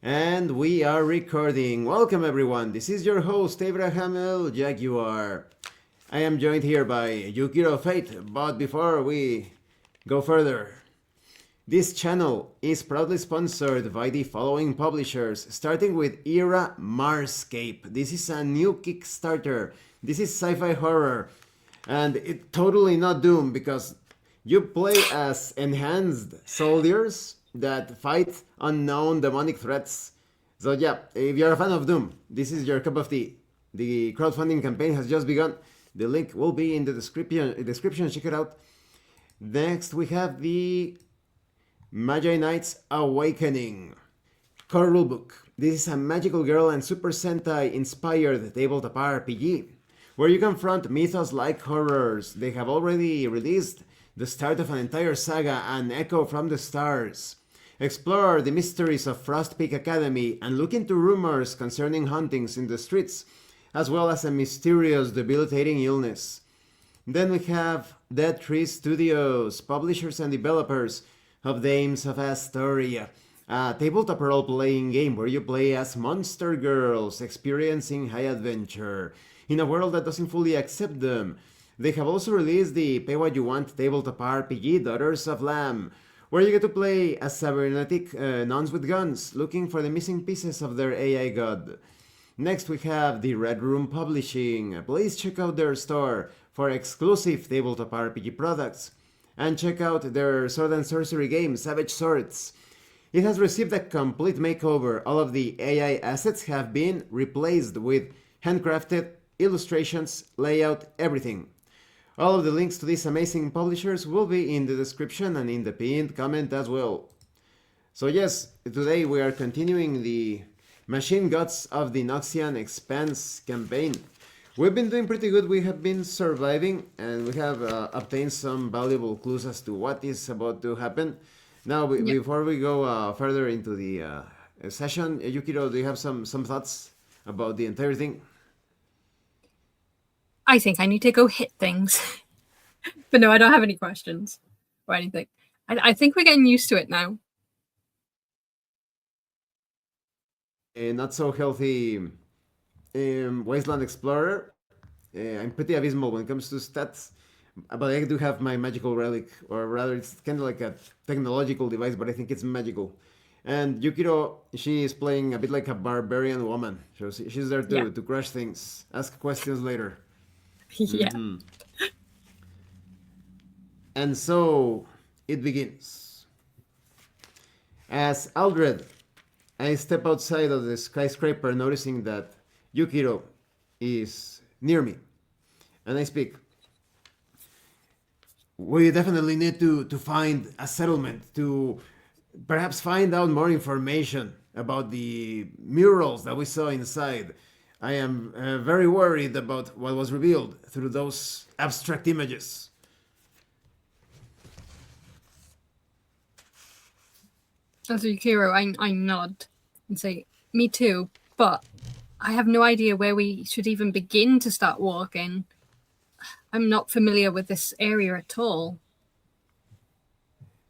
And we are recording. Welcome everyone. This is your host Abraham El Jaguar. I am joined here by Yukiro Fate, but before we go further, this channel is proudly sponsored by the following publishers, starting with Era Marscape. This is a new Kickstarter. This is sci-fi horror, and it totally not Doom because you play as enhanced soldiers that fight unknown demonic threats. So yeah, if you're a fan of Doom, this is your cup of tea. The crowdfunding campaign has just begun. The link will be in the description. Check it out. Next, we have the Magi Knight's Awakening core rulebook. This is a magical girl and Super Sentai inspired tabletop RPG where you confront mythos-like horrors. They have already released the start of an entire saga, An Echo from the Stars. Explore the mysteries of Frost Peak Academy and look into rumors concerning hauntings in the streets, as well as a mysterious debilitating illness. Then we have Dead Tree Studios, publishers and developers of Dames of Asstoria, a tabletop role-playing game where you play as monster girls experiencing high adventure in a world that doesn't fully accept them. They have also released the Pay What You Want tabletop RPG Daughters of Lamb, where you get to play as cybernetic nuns with guns looking for the missing pieces of their AI god. Next we have the Red Room Publishing. Please check out their store for exclusive tabletop RPG products. And check out their sword and sorcery game, Savage Swords. It has received a complete makeover. All of the AI assets have been replaced with handcrafted illustrations, layout, everything. All of the links to these amazing publishers will be in the description and in the pinned comment as well. So yes, today we are continuing the Machine Gods of the Noxian Expanse campaign. We've been doing pretty good. We have been surviving and we have obtained some valuable clues as to what is about to happen. Now, Yep. before we go further into the session, Yukiro, do you have some thoughts about the entire thing? I think I need to go hit things. But no, I don't have any questions or anything. I think we're getting used to it now. A not so healthy Wasteland Explorer. I'm pretty abysmal when it comes to stats, but I do have my magical relic, or rather, it's kind of like a technological device, but I think it's magical. And Yukiro, she is playing a bit like a barbarian woman, so she's there Yeah. to crush things, ask questions later. Yeah. And so it begins. As Aldred, I step outside of the skyscraper, noticing that Yukiro is near me, and I speak. We definitely need to find a settlement to perhaps find out more information about the murals that we saw inside. I am very worried about what was revealed through those abstract images. As Yukiro, I nod and say, me too, but I have no idea where we should even begin to start walking. I'm not familiar with this area at all.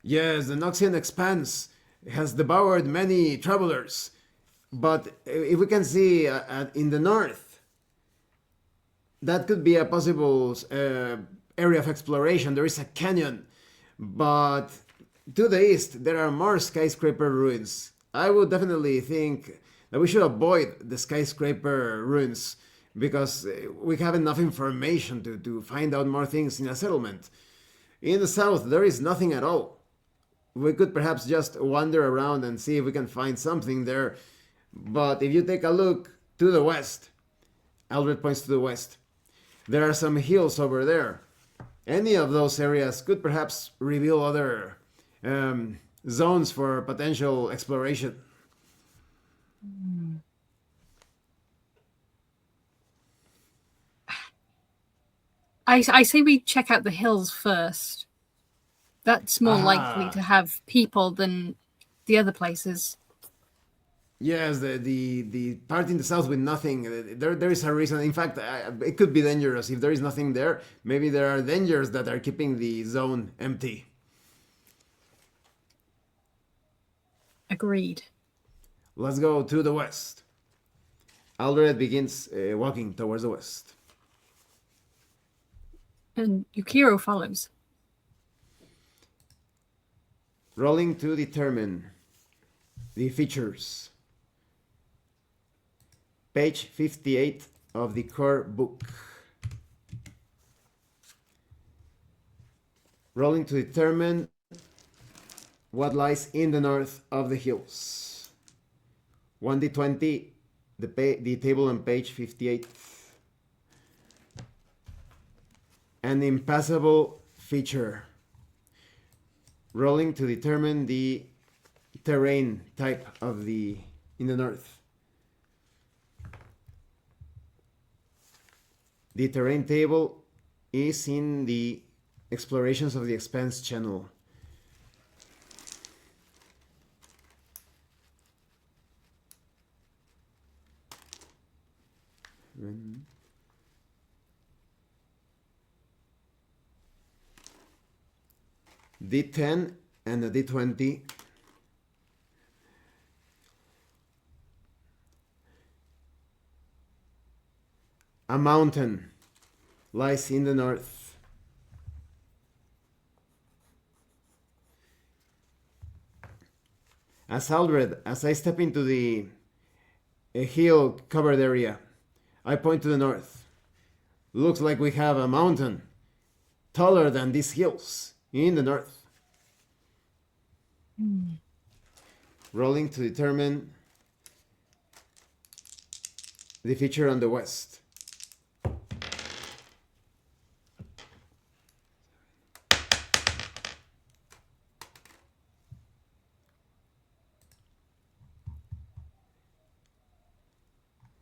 Yes, the Noxian Expanse has devoured many travelers, but if we can see in the north, that could be a possible area of exploration. There is a canyon, but to the east there are more skyscraper ruins. I would definitely think that we should avoid the skyscraper ruins because we have enough information to find out more things in a settlement. In the south, there is nothing at all. We could perhaps just wander around and see if we can find something there. But if you take a look to the west, Aldred points to the west, there are some hills over there. Any of those areas could perhaps reveal other zones for potential exploration. I say we check out the hills first. That's more likely to have people than the other places. Yes, the part in the south with nothing. There is a reason. In fact, it could be dangerous if there is nothing there. Maybe there are dangers that are keeping the zone empty. Agreed. let's go to the west. Aldred begins walking towards the west. And Yukiro follows. Rolling to determine the features. Page 58 of the core book. Rolling to determine what lies in the north of the hills. 1d20, the table on page 58. An impassable feature. Rolling to determine the terrain type of in the north. The terrain table is in the Explorations of the Expanse channel. D10 and a D20. A mountain lies in the north. As I step into the hill-covered area, I point to the north. Looks like we have a mountain taller than these hills in the north. Rolling to determine the feature on the west.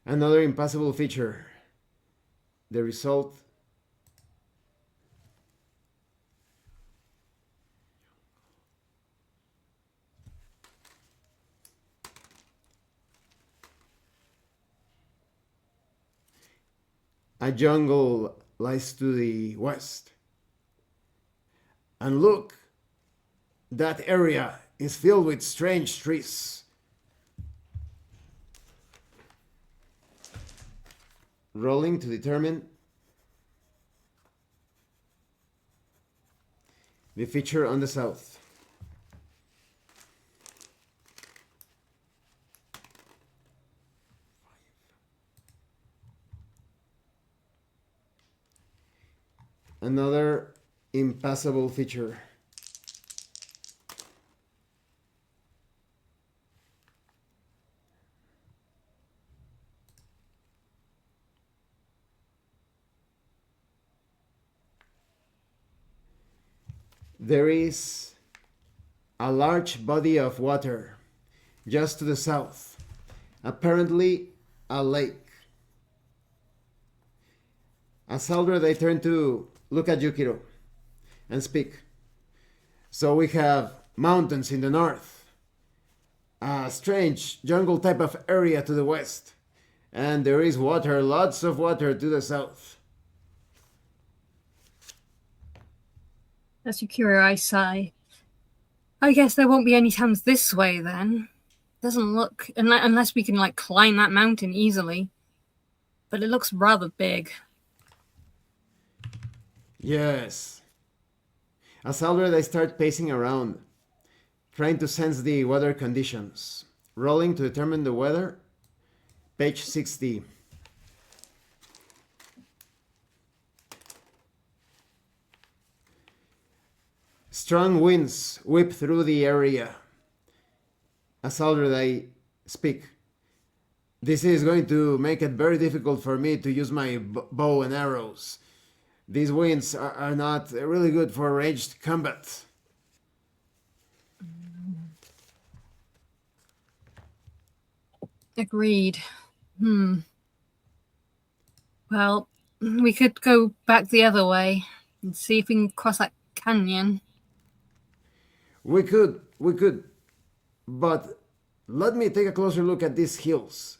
Another impassable feature. The result. A jungle lies to the west. And look, that area is filled with strange trees. Rolling to determine the feature on the south. Another impassable feature. There is a large body of water just to the south, apparently a lake. As Aldred, I turn to look at Yukiro and speak. So we have mountains in the north, a strange jungle type of area to the west, and there is water, lots of water to the south. As Yukiro, I sigh. I guess there won't be any towns this way then. Doesn't look, unless we can like climb that mountain easily. But it looks rather big. Yes. As Aldred, I start pacing around, trying to sense the weather conditions. Rolling to determine the weather. Page 60. Strong winds whip through the area. As Aldred, I speak. This is going to make it very difficult for me to use my bow and arrows. These winds are not really good for ranged combat. Agreed. Well, we could go back the other way and see if we can cross that canyon. We could, but let me take a closer look at these hills.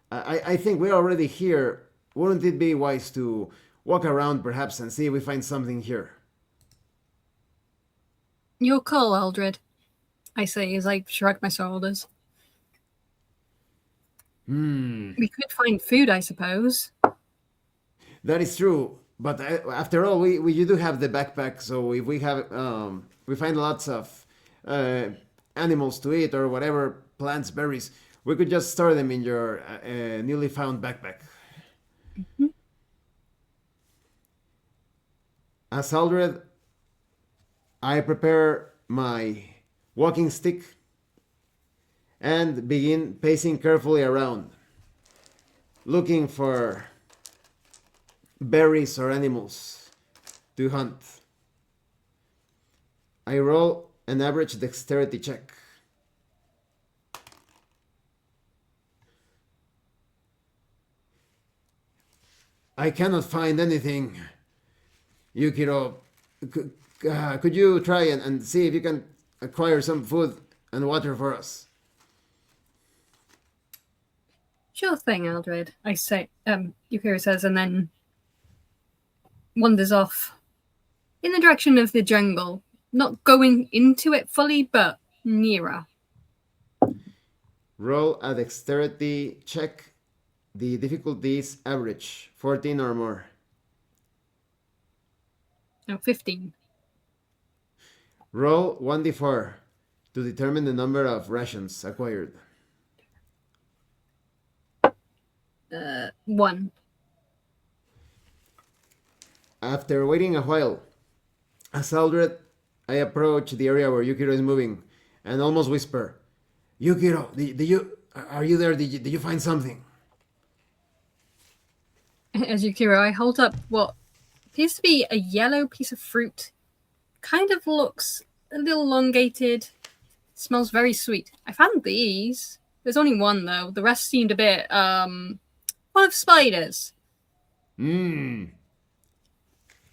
I think we're already here. Wouldn't it be wise to walk around perhaps and see if we find something here? Your call, Aldred, I say as I shrug my shoulders. We could find food, I suppose. That is true. But after all, we do have the backpack, so if we have we find lots of animals to eat or whatever, plants, berries, we could just store them in your newly found backpack. As Aldred, I prepare my walking stick and begin pacing carefully around, looking for berries or animals to hunt. I roll an average dexterity check. I cannot find anything. Yukiro, could you try and see if you can acquire some food and water for us? Sure thing, Aldred, I say, Yukiro says, and then wanders off in the direction of the jungle, not going into it fully, but nearer. Roll a dexterity check. The difficulty is average, 14 or more. No, 15. Roll 1d4 to determine the number of rations acquired. 1. After waiting a while, as Aldred, I approach the area where Yukiro is moving and almost whisper, Yukiro, are you there? Did you find something? As Yukiro, I hold up what appears to be a yellow piece of fruit. Kind of looks a little elongated. Smells very sweet. I found these. There's only one, though. The rest seemed a bit, full of spiders.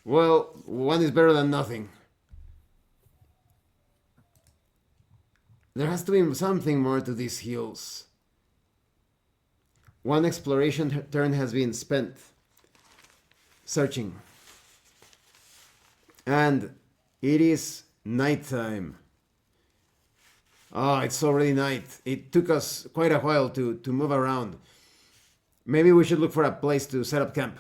Well, one is better than nothing. There has to be something more to these hills. One exploration turn has been spent searching. And it is nighttime. Oh, it's already night. It took us quite a while to move around. Maybe we should look for a place to set up camp.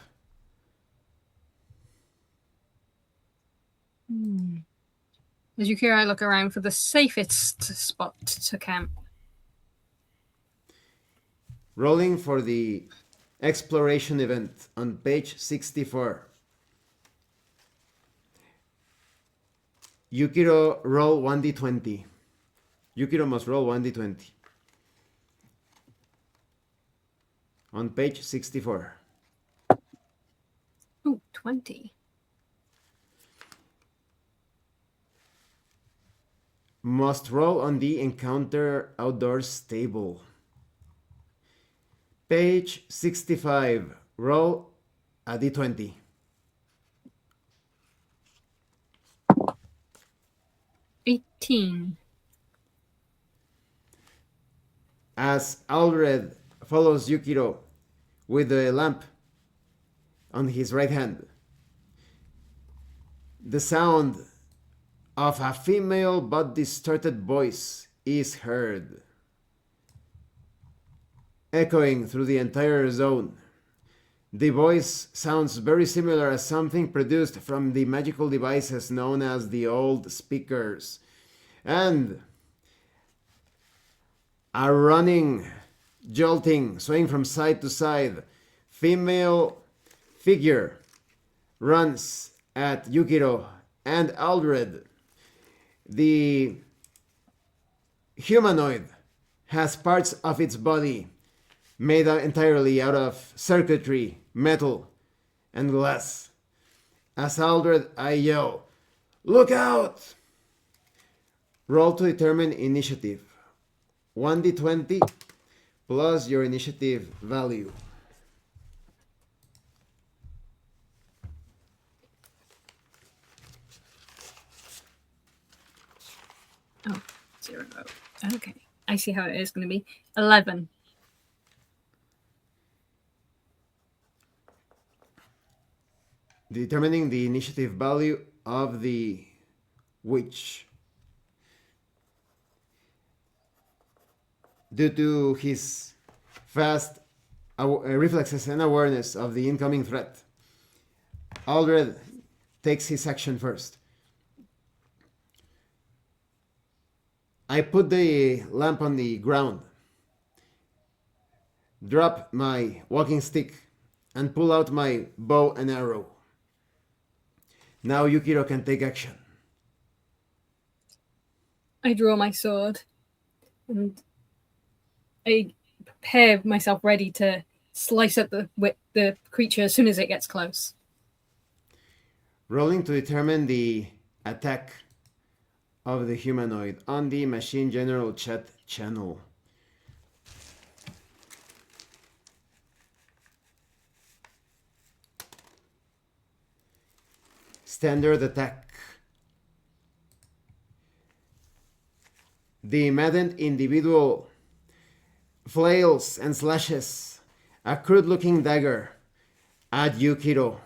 As Yukiro, I look around for the safest spot to camp. Rolling for the exploration event on page 64. Yukiro, roll 1d20. Yukiro must roll 1d20. On page 64. Ooh, 20. Must roll on the encounter outdoors table. Page 65. Roll a d20. $18. As Aldred follows Yukiro with the lamp on his right hand, the sound of a female but distorted voice is heard, echoing through the entire zone. The voice sounds very similar as something produced from the magical devices known as the old speakers, and a running, jolting, swaying from side to side female figure runs at Yukiro and Aldred. The humanoid has parts of its body made entirely out of circuitry, metal, and glass. As Aldred, I yell, "Look out!" Roll to determine initiative. 1d20 plus your initiative value. Oh, 0. Okay. I see how it is going to be. 11. Determining the initiative value of the witch. Due to his fast reflexes and awareness of the incoming threat. Aldred takes his action first. I put the lamp on the ground, drop my walking stick, and pull out my bow and arrow. Now Yukiro can take action. I draw my sword and I prepare myself ready to slice at the creature as soon as it gets close. Rolling to determine the attack of the humanoid on the machine general chat channel. Standard attack. The maddened individual flails and slashes a crude-looking dagger at Yukiro.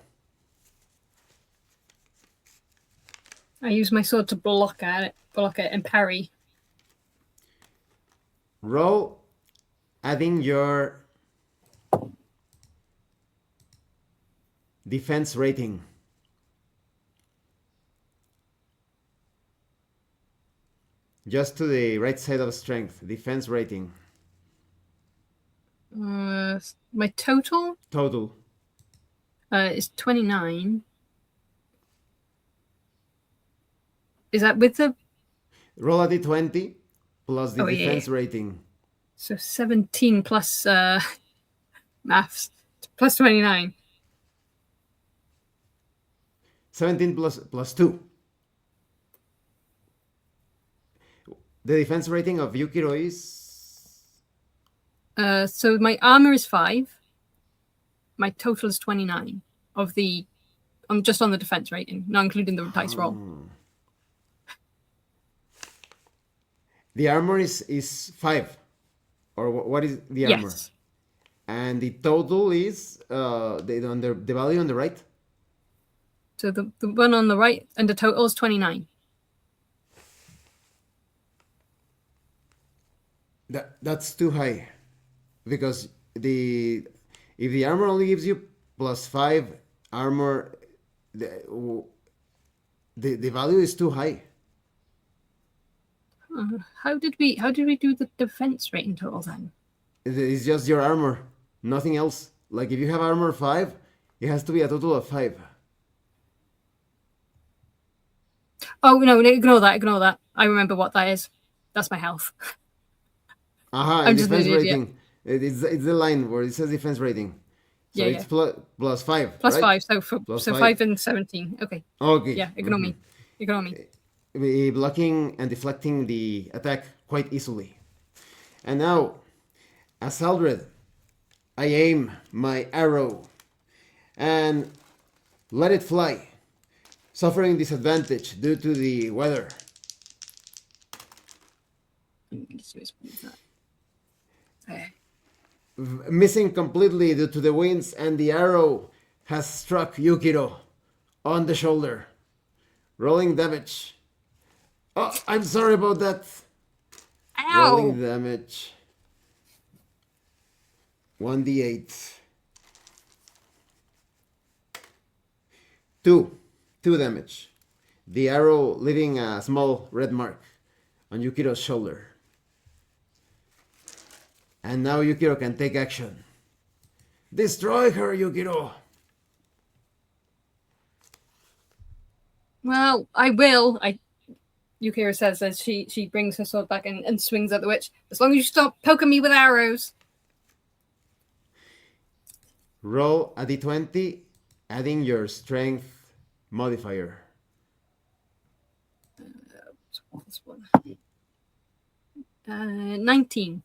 I use my sword to block it and parry. Roll, adding your defense rating. Just to the right side of strength, defense rating. My total Total. is 29. Is that with the... Roll a d20 plus the defense rating. So 17 plus maths, plus 29. 17 plus 2. The defense rating of Yukiro is... So my armor is 5. My total is 29 of the... I'm just on the defense rating, not including the dice roll. The armor is 5. Or what is the armor? Yes. And the total is the value on the right? So the one on the right and the total is 29. That's too high. Because if the armor only gives you plus 5 armor, the value is too high. How did we do the defense rating total then? It's just your armor, nothing else. Like if you have armor 5, it has to be a total of 5. Oh no, ignore that. I remember what that is. That's my health. I'm just defense rating. It's the line where it says defense rating. So it's plus 5. Plus right? 5. So 5 and 17. Okay. Okay. Yeah, ignore me. Ignore me. Blocking and deflecting the attack quite easily. And now, as Aldred, I aim my arrow and let it fly, suffering disadvantage due to the weather. Missing completely due to the winds, and the arrow has struck Yukiro on the shoulder. Rolling damage. Oh, I'm sorry about that. Ow! Rolling damage. 1d8. 2 damage. The arrow leaving a small red mark on Yukiro's shoulder. And now Yukiro can take action. Destroy her, Yukiro! Well, I will. Yukiro says as she brings her sword back and swings at the witch. As long as you stop poking me with arrows. Roll a d20, adding your strength modifier. What's one? 19.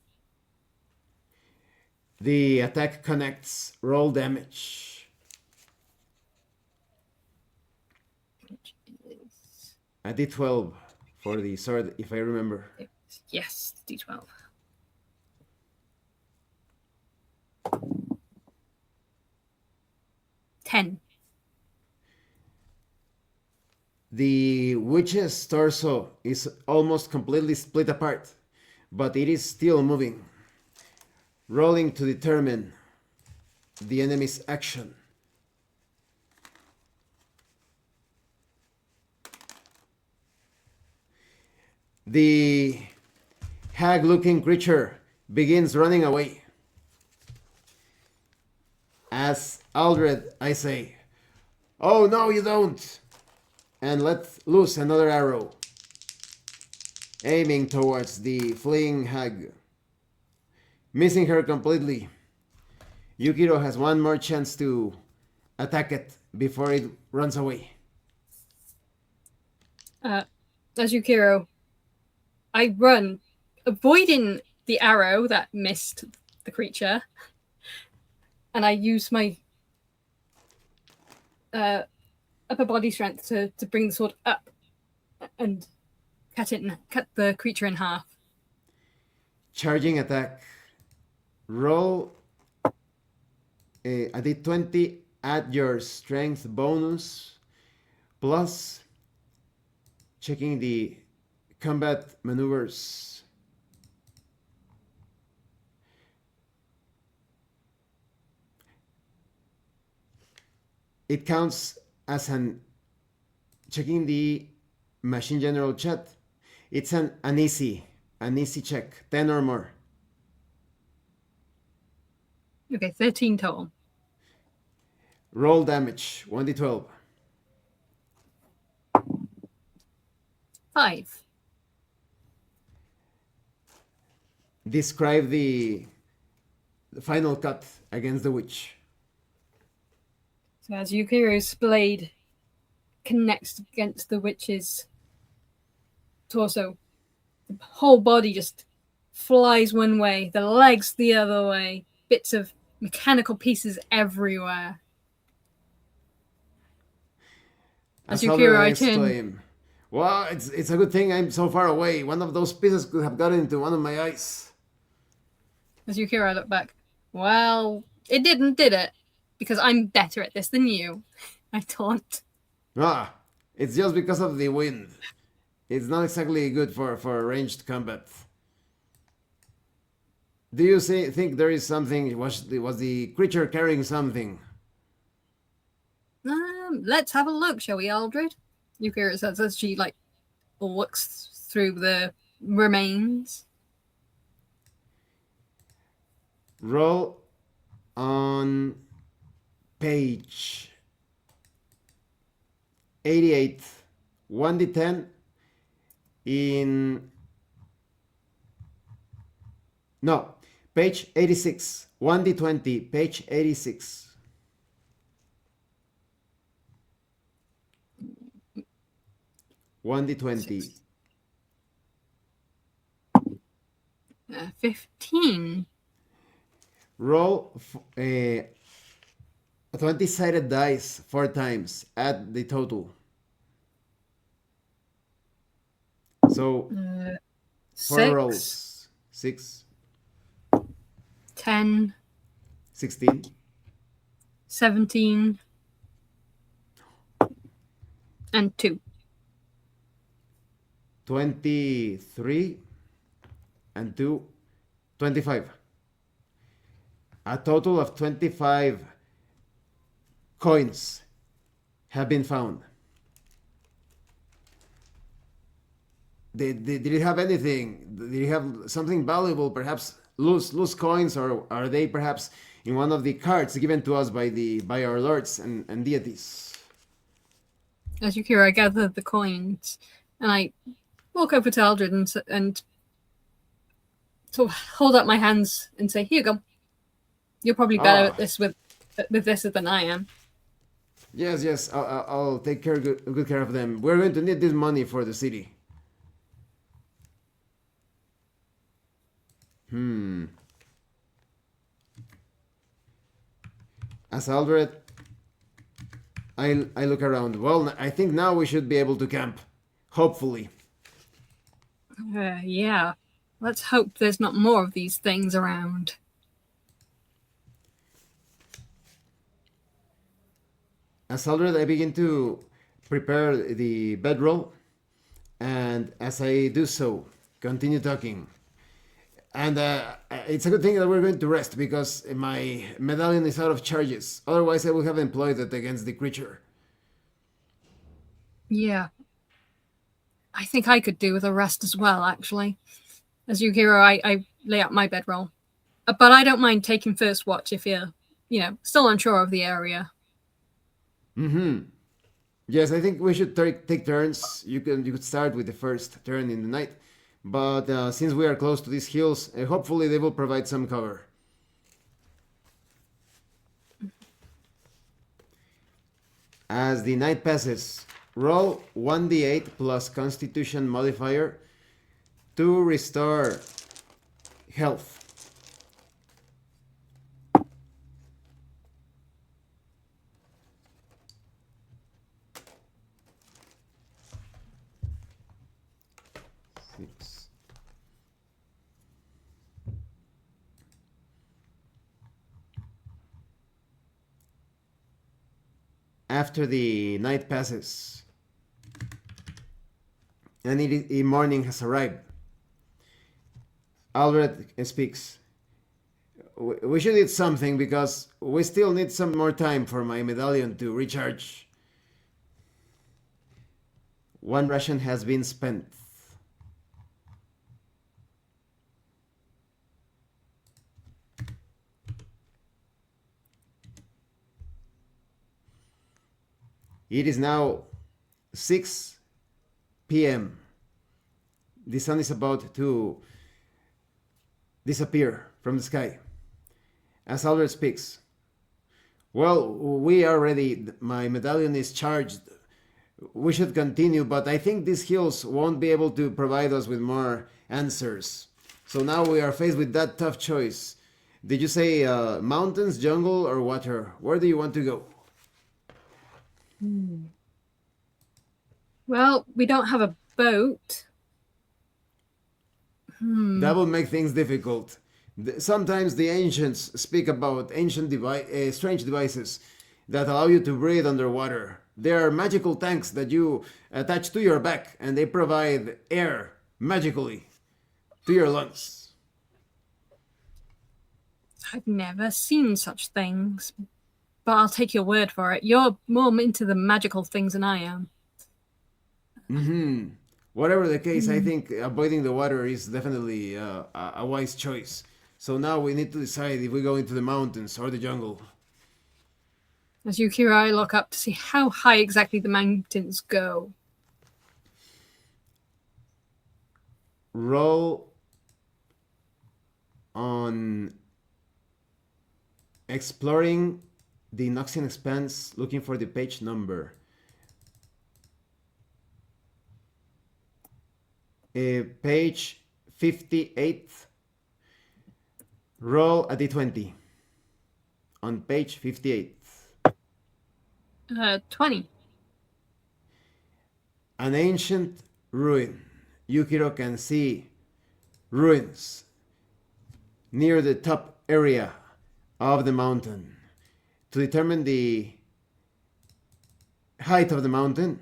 The attack connects. Roll damage. A d12 for the sword, if I remember. Yes, d12. Ten. The witch's torso is almost completely split apart, but it is still moving. rolling to determine the enemy's action. The hag-looking creature begins running away. As Aldred, I say, "Oh no, you don't!" and let loose another arrow, aiming towards the fleeing hag. Missing her completely. Yukiro has one more chance to attack it before it runs away. As Yukiro, I run, avoiding the arrow that missed the creature, and I use my upper body strength to bring the sword up and cut the creature in half. Charging attack. Roll a d20, add your strength bonus, plus checking the combat maneuvers. It counts as checking the machine general chat. It's an easy check, 10 or more. Okay, 13 total. Roll damage, 1d12. 5. Describe the final cut against the witch. So as Yukiro's blade connects against the witch's torso, the whole body just flies one way, the legs the other way, bits of mechanical pieces everywhere. As Yukiro, I turn. Well, it's a good thing I'm so far away. One of those pieces could have gotten into one of my eyes. As Yukiro, I look back. Well, it didn't, did it? Because I'm better at this than you. I taunt. It's just because of the wind. It's not exactly good for ranged combat. Do you think there is something? Was the creature carrying something? Let's have a look, shall we, Aldred? Yukiro says as she looks through the remains. Roll on page 88, 1d10 in... No, page 86, 1d20, page 86. One d20. 15. Roll a 20-sided dice 4 times. Add the total. So 4 rolls. 6. 10. 16. 17. And 2. 23 and 2, 25. A total of 25 coins have been found. Did it have anything? Did it have something valuable? Perhaps loose coins, or are they perhaps in one of the cards given to us by our lords and deities? As Yukiro, I gather the coins and I walk over to Aldred and sort of hold up my hands and say, "Here you go. You're probably better at this with this than I am." Yes. I'll take good care of them. We're going to need this money for the city. As Aldred, I look around. Well, I think now we should be able to camp. Hopefully. Yeah. Let's hope there's not more of these things around. As Aldred, I begin to prepare the bedroll, and as I do so, continue talking. And it's a good thing that we're going to rest because my medallion is out of charges. Otherwise, I would have employed it against the creature. Yeah. I think I could do with a rest as well, actually. As Yukiro, I lay out my bedroll. But I don't mind taking first watch if you're, still unsure of the area. Mm-hmm. Yes, I think we should take turns. You could start with the first turn in the night. But since we are close to these hills, hopefully they will provide some cover. As the night passes, roll 1d8 plus Constitution modifier to restore health. Six. After the night passes and the morning has arrived, Albert speaks. We should eat something because we still need some more time for my medallion to recharge. One ration has been spent. It is now 6 p.m. The sun is about to disappear from the sky. As Albert speaks, well, we are ready. My medallion is charged. We should continue, but I think these hills won't be able to provide us with more answers. So now we are faced with that tough choice. Did you say mountains, jungle, or water? Where do you want to go? Well, we don't have a boat. That will make things difficult. Sometimes the ancients speak about ancient strange devices that allow you to breathe underwater. They are magical tanks that you attach to your back and they provide air magically to your lungs. I've never seen such things, but I'll take your word for it. You're more into the magical things than I am. Mm-hmm. Whatever the case, I think avoiding the water is definitely a wise choice. So now we need to decide if we go into the mountains or the jungle. As Yukiro, I look up to see how high exactly the mountains go. Roll on exploring the Noxian Expanse, looking for the page number. Page 58. Roll a d20 on page 58. 20. An ancient ruin. Yukiro can see ruins near the top area of the mountain. To determine the height of the mountain,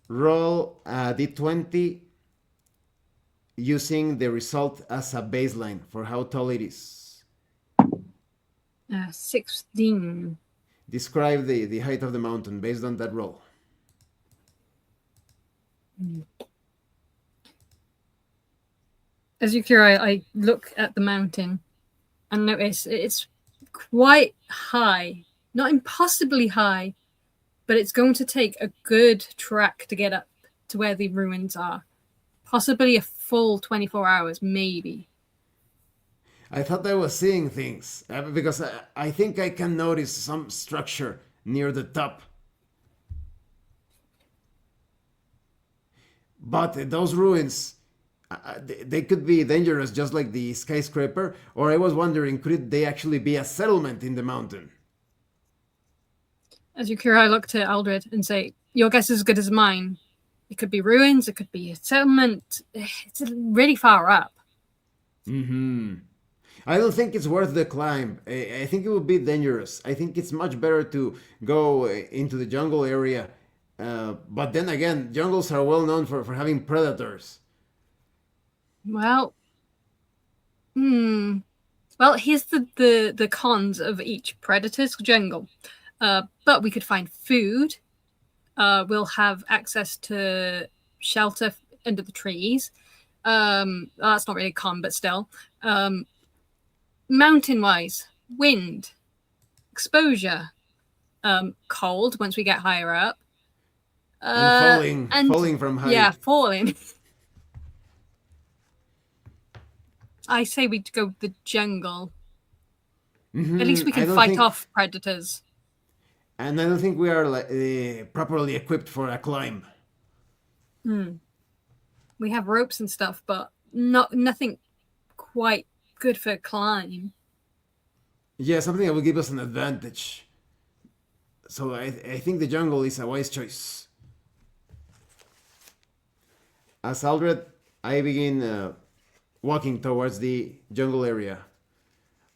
roll a d20 using the result as a baseline for how tall it is. 16. Describe the height of the mountain based on that roll. As Yukiro, I look at the mountain and notice it's quite high. Not impossibly high, but it's going to take a good trek to get up to where the ruins are. Possibly a full 24 hours, maybe. I thought I was seeing things because I think I can notice some structure near the top. But those ruins, they could be dangerous just like the skyscraper, or I was wondering, could they actually be a settlement in the mountain? As Yukiro, I look to Aldred and say, your guess is as good as mine. It could be ruins, it could be a settlement. It's really far up. Mm-hmm. I don't think it's worth the climb. I think it would be dangerous. I think it's much better to go into the jungle area. But then again, jungles are well known for having predators. Well, Well, here's the cons of each predator's jungle. But we could find food. We'll have access to shelter under the trees. That's not really a con, but still. Mountain-wise, wind, exposure, cold once we get higher up. And falling from height. Yeah, falling. I say we go the jungle. At least we can fight off predators. And I don't think we are properly equipped for a climb. We have ropes and stuff, but nothing quite good for a climb. Yeah, something that will give us an advantage. So I think the jungle is a wise choice. As Aldred, I begin walking towards the jungle area.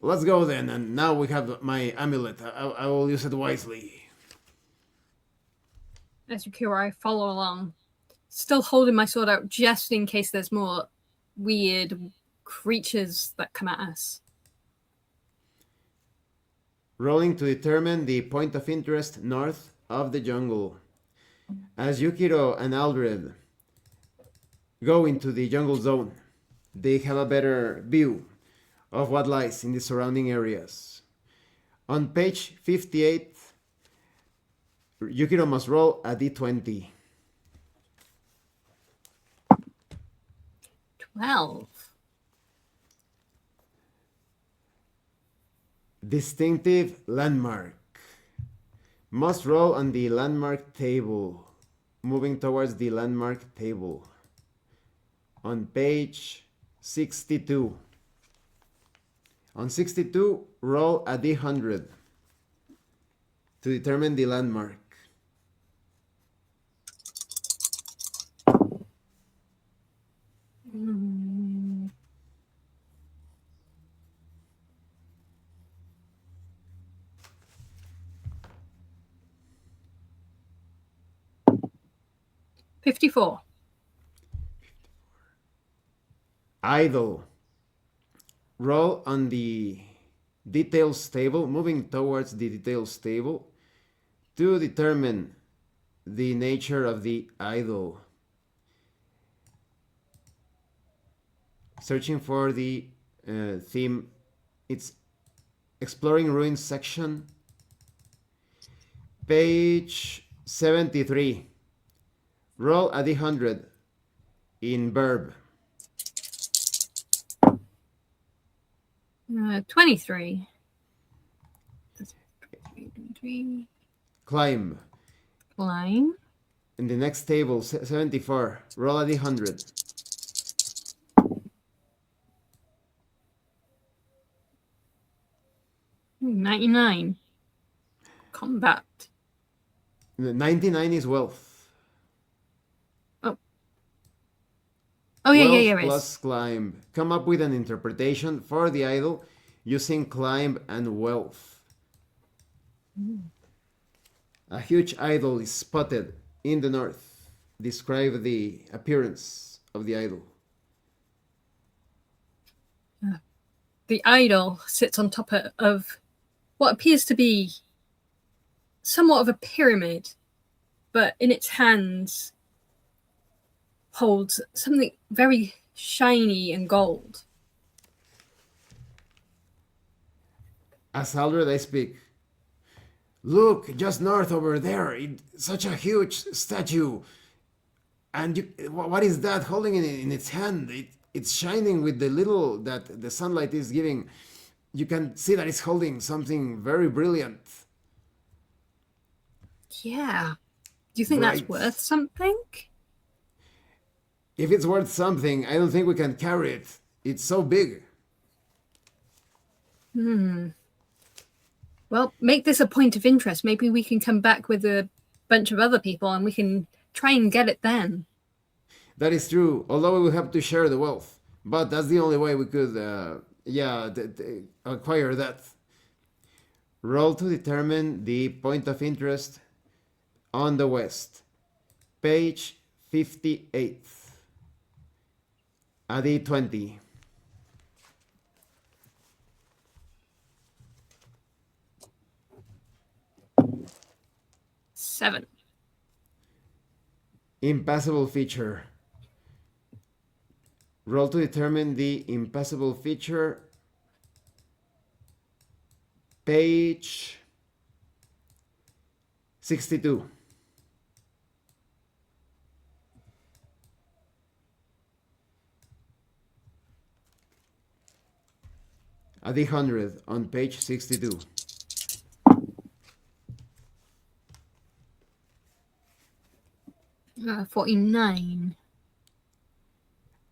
Let's go then, and now we have my amulet. I will use it wisely. As Yukiro, I follow along, still holding my sword out just in case there's more weird creatures that come at us. Rolling to determine the point of interest north of the jungle. As Yukiro and Aldred go into the jungle zone, they have a better view of what lies in the surrounding areas. On page 58, Yukiro must roll a d20. 12. Distinctive landmark. Must roll on the landmark table. Moving towards the landmark table. On page 62. On 62, roll a d100 to determine the landmark. Mm. 54. Idle. Roll on the details table, moving towards the details table to determine the nature of the idol. Searching for the theme. It's exploring ruins section. Page 73. Roll a d100 in verb. 23. Climb. Climb. In the next table, 74. Roll a d100. 99. Combat. 99 is wealth. Oh, yeah, Wealth yeah, plus climb. Come up with an interpretation for the idol using climb and wealth. A huge idol is spotted in the north. Describe the appearance of the idol. The idol sits on top of what appears to be somewhat of a pyramid, but in its hands holds something very shiny and gold. As Aldred, I speak. Look, just north over there, such a huge statue. And what is that holding in its hand? It's shining with the little that the sunlight is giving. You can see that it's holding something very brilliant. Yeah. Do you think that's worth something? If it's worth something, I don't think we can carry it. It's so big. Well, make this a point of interest. Maybe we can come back with a bunch of other people and we can try and get it then. That is true, although we will have to share the wealth. But that's the only way we could, acquire that. Roll to determine the point of interest on the west. Page 58. A d20. 7. Impassable feature. Roll to determine the impassable feature. Page 62. A D100 on page 62. 49.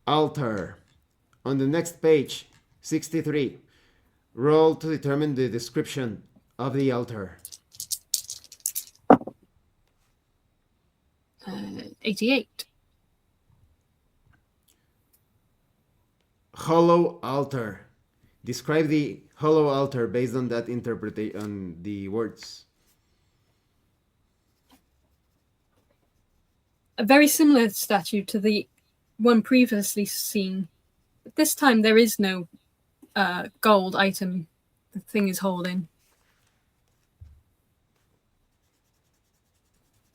Altar. On the next page, 63. Roll to determine the description of the altar. 88. Hollow altar. Describe the hollow altar based on that interpretation, on the words. A very similar statue to the one previously seen. But this time there is no gold item the thing is holding.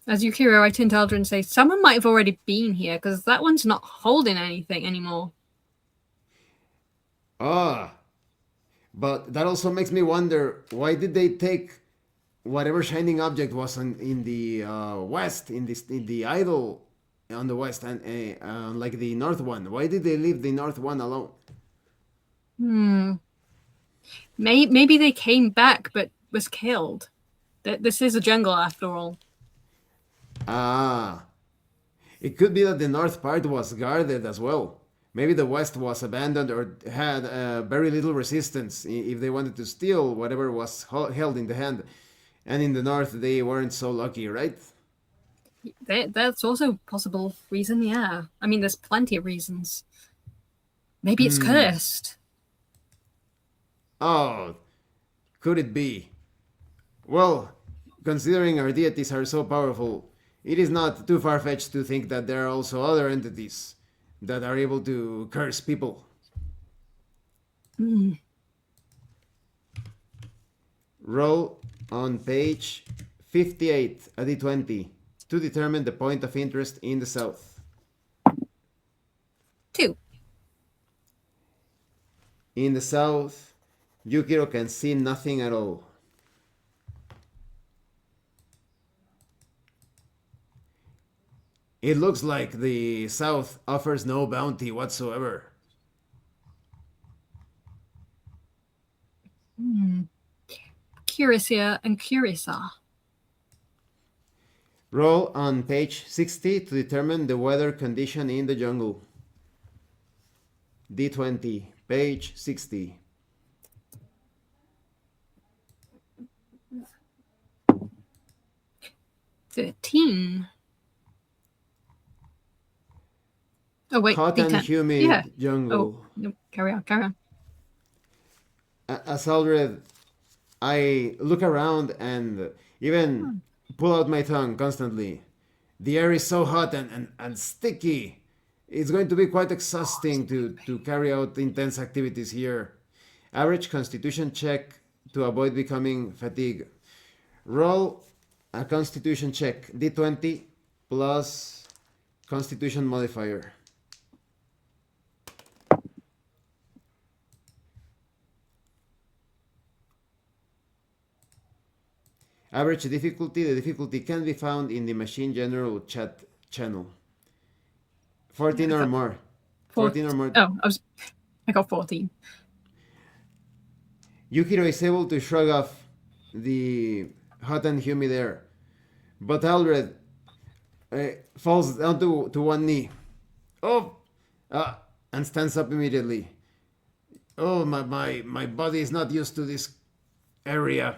As Yukiro, I turn to Eldra and say, someone might have already been here because that one's not holding anything anymore. Ah, but that also makes me wonder, why did they take whatever shining object was in the west, in the idol on the west, and like the north one? Why did they leave the north one alone? Maybe they came back but was killed. This is a jungle after all. Ah, it could be that the north part was guarded as well. Maybe the west was abandoned or had very little resistance if they wanted to steal whatever was held in the hand. And in the north, they weren't so lucky, right? That's also a possible reason, yeah. I mean, there's plenty of reasons. Maybe it's cursed. Oh, could it be? Well, considering our deities are so powerful, it is not too far-fetched to think that there are also other entities that are able to curse people. Roll on page 58, a d20, to determine the point of interest in the south. 2. In the south, Yukiro can see nothing at all. It looks like the south offers no bounty whatsoever. Curiouser and curiouser. Roll on page 60 to determine the weather condition in the jungle. D20, page 60. $13. Oh wait, Hot D10. and humid Yeah. jungle. Oh, no, carry on. As already, I look around and even pull out my tongue constantly. The air is so hot and sticky. It's going to be quite exhausting to carry out intense activities here. Average constitution check to avoid becoming fatigued. Roll a constitution check. D20 plus constitution modifier. Average difficulty. The difficulty can be found in the machine general chat channel. 14 or more. 14 or more. Oh, I got 14. Yukiro is able to shrug off the hot and humid air, but Aldred falls down to one knee. Oh, and stands up immediately. Oh, my body is not used to this area.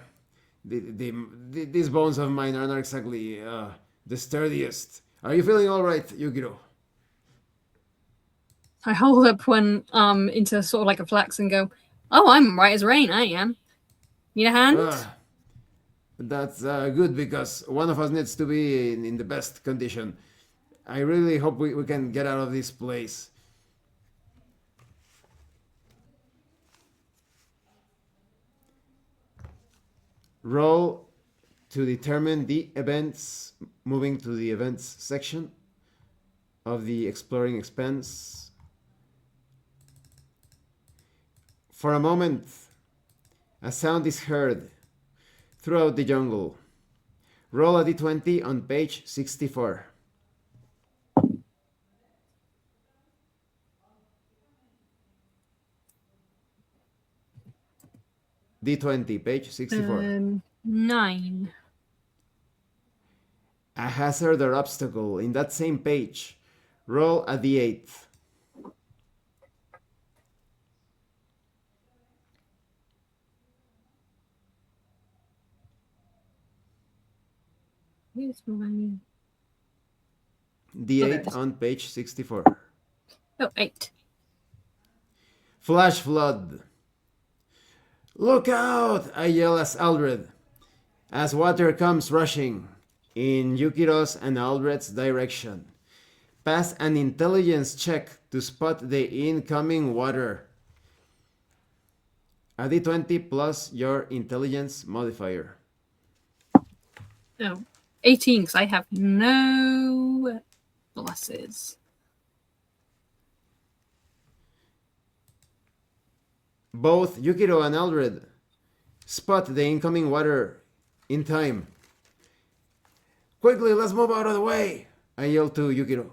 These bones of mine are not exactly the sturdiest. Are you feeling all right, Yukiro? I hold up one arm into sort of like a flex and go, oh, I'm right as rain, I am. Need a hand? That's good because one of us needs to be in the best condition. I really hope we can get out of this place. Roll to determine the events, moving to the events section of the Exploring Expanse. For a moment, a sound is heard throughout the jungle. Roll a d20 on page 64. D20, page 64. 9. A hazard or obstacle in that same page. Roll a d8. Here's my... D8 on page 64. Oh, 8. Flash flood. Look out! I yell as Aldred, as water comes rushing in Yukiro's and Aldred's direction. Pass an intelligence check to spot the incoming water. A d20 plus your intelligence modifier. Oh, 18, because I have no pluses. Both Yukiro and Aldred spot the incoming water in time. Quickly, let's move out of the way! I yell to Yukiro.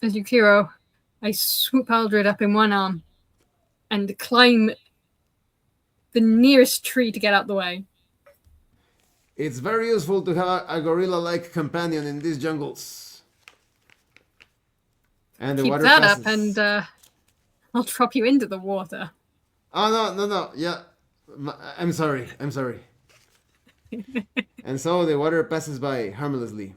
As Yukiro, I swoop Aldred up in one arm and climb the nearest tree to get out the way. It's very useful to have a gorilla-like companion in these jungles. And the Keep water that passes. up and I'll drop you into the water. Oh, no. Yeah. I'm sorry. And so the water passes by harmlessly.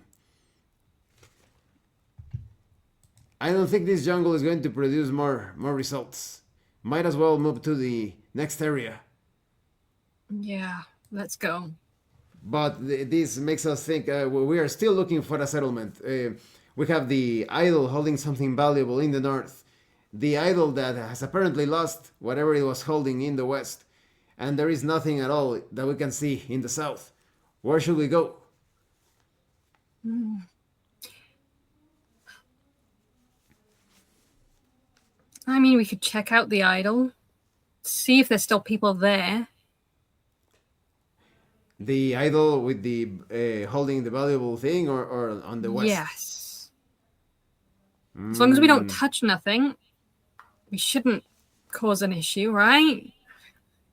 I don't think this jungle is going to produce more results. Might as well move to the next area. Yeah, let's go. But this makes us think we are still looking for a settlement. We have the idol holding something valuable in the north. The idol that has apparently lost whatever it was holding in the west. And there is nothing at all that we can see in the south. Where should we go? I mean, we could check out the idol, see if there's still people there. The idol with the holding the valuable thing, or on the west? Yes. As long as we don't touch nothing, we shouldn't cause an issue, right?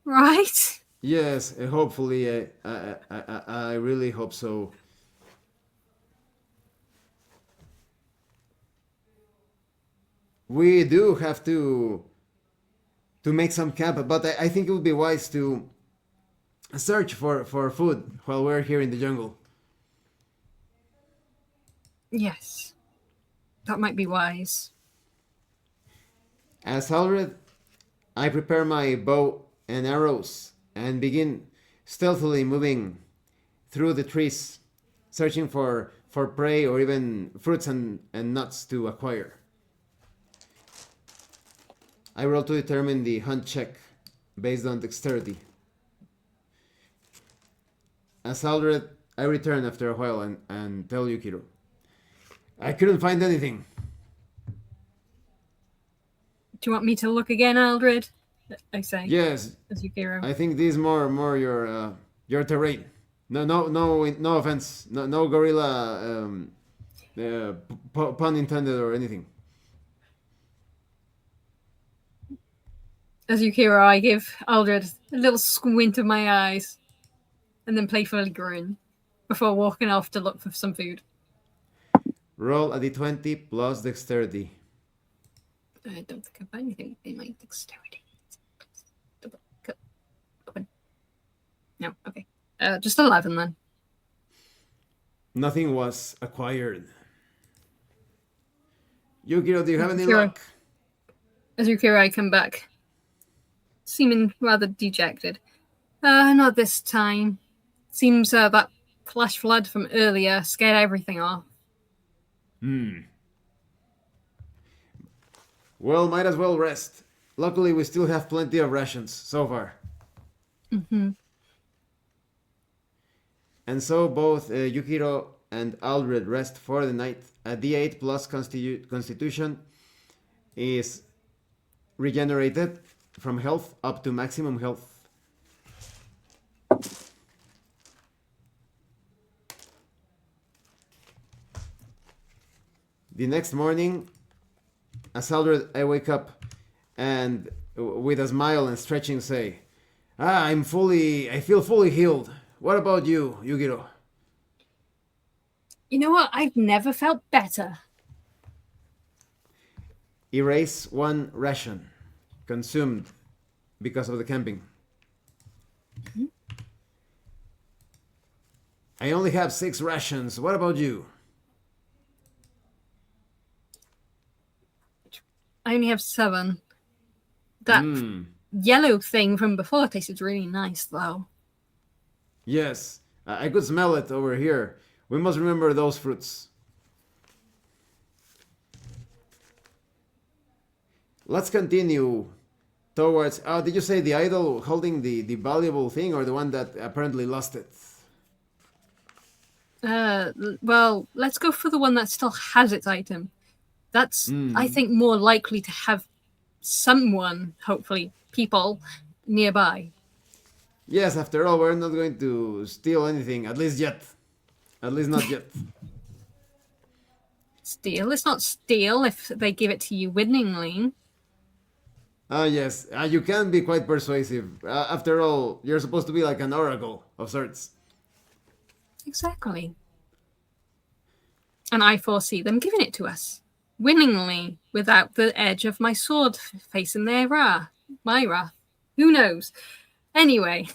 Right? Yes, hopefully. I really hope so. We do have to make some camp, but I think it would be wise to search for food while we're here in the jungle. Yes. That might be wise. As Aldred, I prepare my bow and arrows and begin stealthily moving through the trees, searching for prey or even fruits and nuts to acquire. I roll to determine the hunt check based on dexterity. As Aldred, I return after a while and tell Yukiro, I couldn't find anything. Do you want me to look again, Aldred? I say. Yes. As Yukiro. I think this is more your terrain. No offense. No gorilla pun intended or anything. As Yukiro, I give Aldred a little squint of my eyes and then playfully grin before walking off to look for some food. Roll a d20 plus dexterity. I don't think I've anything in my dexterity. Open. No, okay. Just 11 then. Nothing was acquired. Yukiro, do you have any Yukiro. luck? As Yukiro, I come back, seeming rather dejected. Not this time. Seems that flash flood from earlier scared everything off. Well, might as well rest. Luckily, we still have plenty of rations so far. Mm-hmm. And so both Yukiro and Aldred rest for the night. A D8 plus Constitution is regenerated from health up to maximum health. The next morning, as Aldred, I wake up and with a smile and stretching say, I feel fully healed. What about you, Yukiro? You know what? I've never felt better. Erase 1 ration consumed because of the camping. Mm-hmm. I only have 6 rations. What about you? I only have 7. That yellow thing from before tasted really nice, though. Yes, I could smell it over here. We must remember those fruits. Let's continue towards... Oh, did you say the idol holding the valuable thing or the one that apparently lost it? Well, let's go for the one that still has its item. That's, I think, more likely to have someone, hopefully, people nearby. Yes, after all, we're not going to steal anything, at least yet. At least not yet. Steal? It's not steal if they give it to you willingly. Yes, you can be quite persuasive. After all, you're supposed to be like an oracle of sorts. Exactly. And I foresee them giving it to us. Willingly, without the edge of my sword facing their my wrath. Who knows? Anyway.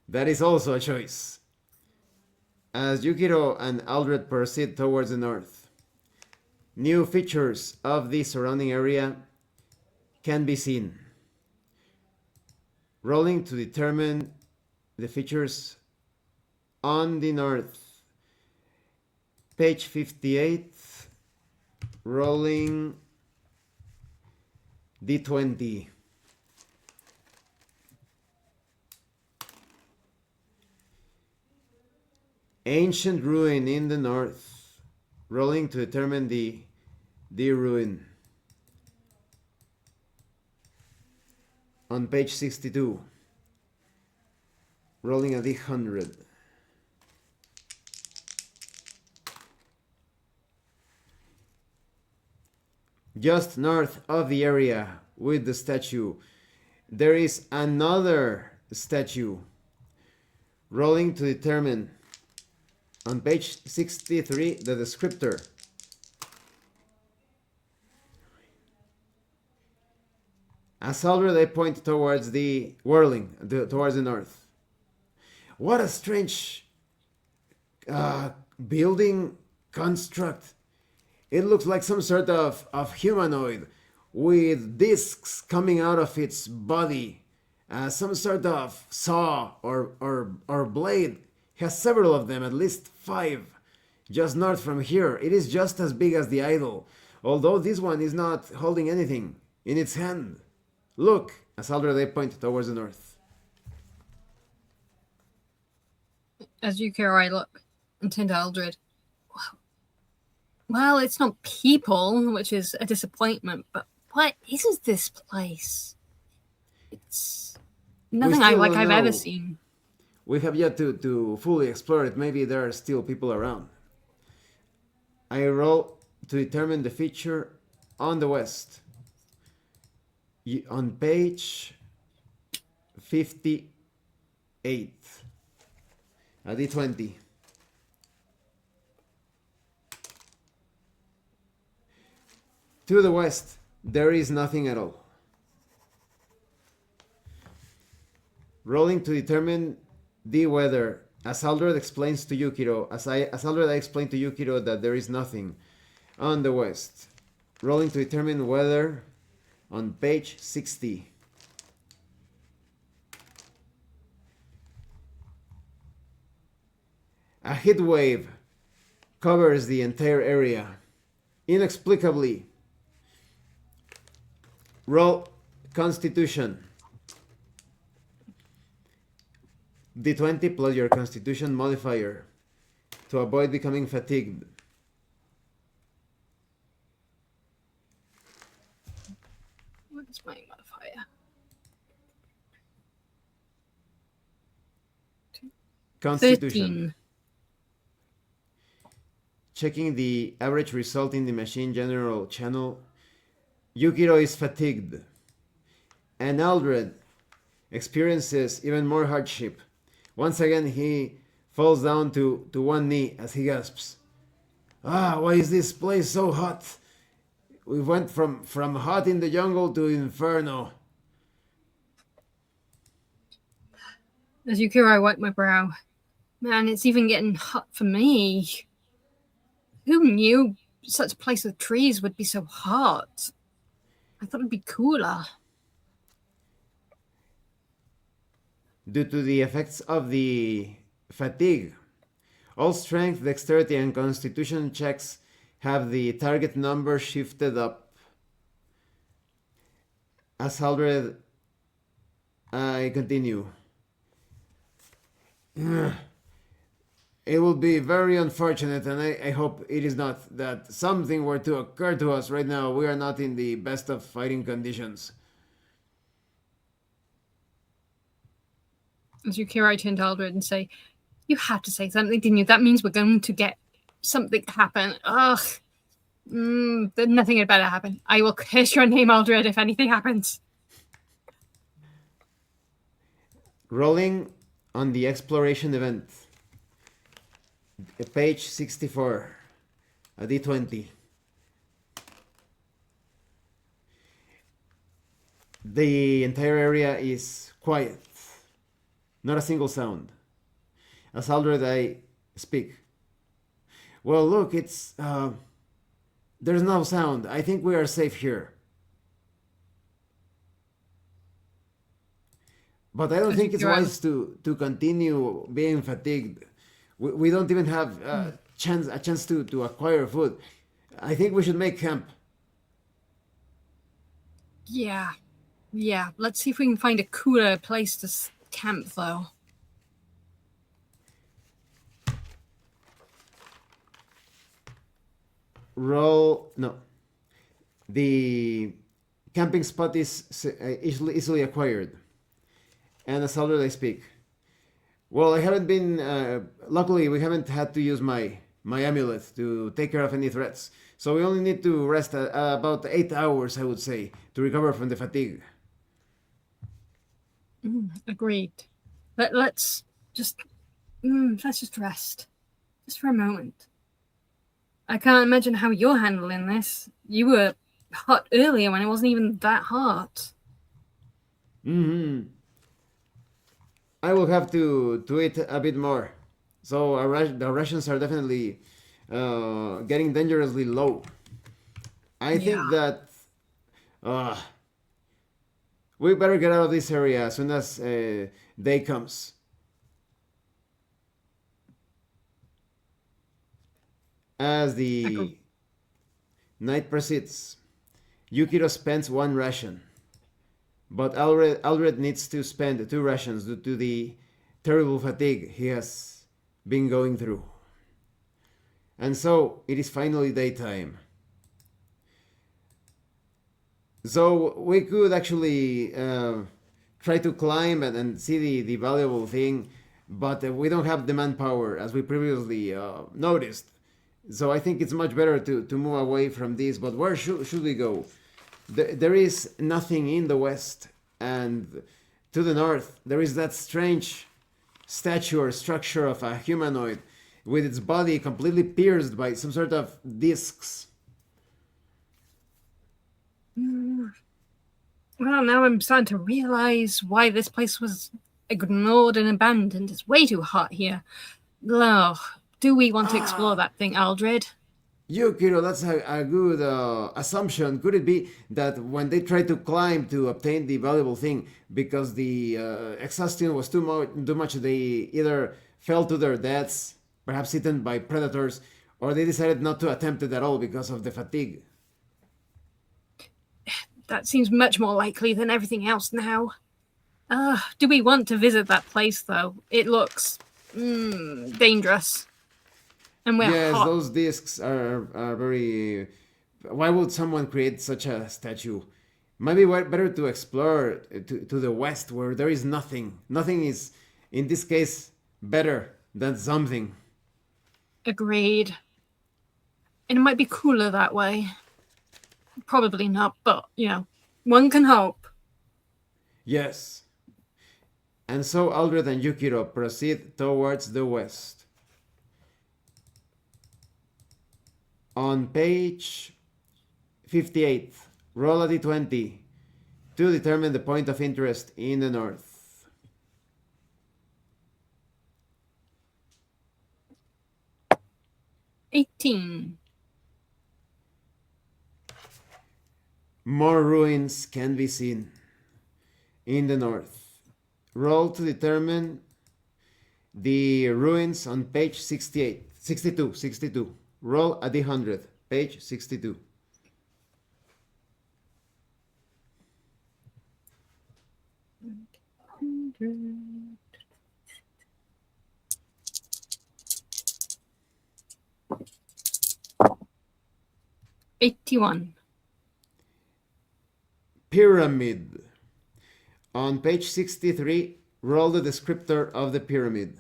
That is also a choice. As Yukiro and Aldred proceed towards the north, new features of the surrounding area can be seen. Rolling to determine the features on the north. Page 58. Rolling D20. Ancient ruin in the north. Rolling to determine the ruin. On page 62. Rolling a D100. Just north of the area with the statue, there is another statue. Rolling to determine, on page 63, the descriptor. As Aldred, I point towards the whirling, towards the north. What a strange building construct. It looks like some sort of humanoid with discs coming out of its body. Some sort of saw or blade. Has several of them, at least 5. Just north from here. It is just as big as the idol, although this one is not holding anything in its hand. Look, as Aldred pointed towards the north. As Yukiro, I look and turn to Aldred. Well, it's not people, which is a disappointment, but what is this place? It's nothing I've ever seen. We have yet to fully explore it. Maybe there are still people around. I roll to determine the feature on the west. On page 58. A D20. To the west, there is nothing at all. Rolling to determine the weather. As Aldred explains to Yukiro, as Aldred explained to Yukiro that there is nothing on the west. Rolling to determine weather on page 60. A heat wave covers the entire area. Inexplicably. Roll Constitution. D20 plus your constitution modifier to avoid becoming fatigued. What's my modifier? Constitution. 13. Checking the average result in the machine general channel, Yukiro is fatigued, and Aldred experiences even more hardship. Once again, he falls down to one knee as he gasps. Why is this place so hot? We went from hot in the jungle to inferno. As Yukiro, I wipe my brow. Man, it's even getting hot for me. Who knew such a place with trees would be so hot? I thought it'd be cooler. Due to the effects of the fatigue, all strength, dexterity, and constitution checks have the target number shifted up. As Aldred, I continue. It will be very unfortunate, and I hope it is not, that something were to occur to us right now. We are not in the best of fighting conditions. As Yukiro, I turn to Aldred and say, you had to say something, didn't you? That means we're going to get something happen. Ugh. Nothing had better happen. I will curse your name, Aldred, if anything happens. Rolling on the exploration event. Page 64. A D20. The entire area is quiet. Not a single sound. As Aldred, I speak. Well, look, it's... there's no sound. I think we are safe here. But I don't think it's wise to continue being fatigued. We don't even have a chance to acquire food. I think we should make camp. Yeah. Let's see if we can find a cooler place to camp, though. The camping spot is easily acquired. And as Aldred, I speak. Well, I haven't been... luckily, we haven't had to use my amulet to take care of any threats. So we only need to rest about 8 hours, I would say, to recover from the fatigue. Agreed. Let's just rest. Just for a moment. I can't imagine how you're handling this. You were hot earlier when it wasn't even that hot. I will have to eat a bit more. So the rations are definitely getting dangerously low. I think that we better get out of this area as soon as day comes. As the night proceeds, Yukiro spends 1 ration. But Aldred needs to spend 2 rations due to the terrible fatigue he has been going through. And so, it is finally daytime. So, we could actually try to climb and see the valuable thing, but we don't have the manpower, as we previously noticed. So, I think it's much better to move away from this, but where should we go? There is nothing in the west, and to the north there is that strange statue or structure of a humanoid with its body completely pierced by some sort of discs. Well, now I'm starting to realize why this place was ignored and abandoned. It's way too hot here. Oh, do we want to explore that thing, Aldred? Yukiro, that's a good assumption. Could it be that when they tried to climb to obtain the valuable thing, because the exhaustion was too much, they either fell to their deaths, perhaps eaten by predators, or they decided not to attempt it at all because of the fatigue? That seems much more likely than everything else now. Do we want to visit that place, though? It looks dangerous. And we're Yes, hot. those discs are very. Why would someone create such a statue? Maybe better to explore to the west where there is nothing. Nothing is, in this case, better than something. Agreed. And it might be cooler that way. Probably not, but, one can hope. Yes. And so Aldred and Yukiro proceed towards the west. On page 58, roll a d20 to determine the point of interest in the north. $18. More ruins can be seen in the north. Roll to determine the ruins on page 62. Roll a d100, page 62. $81. Pyramid. On page 63, roll the descriptor of the pyramid.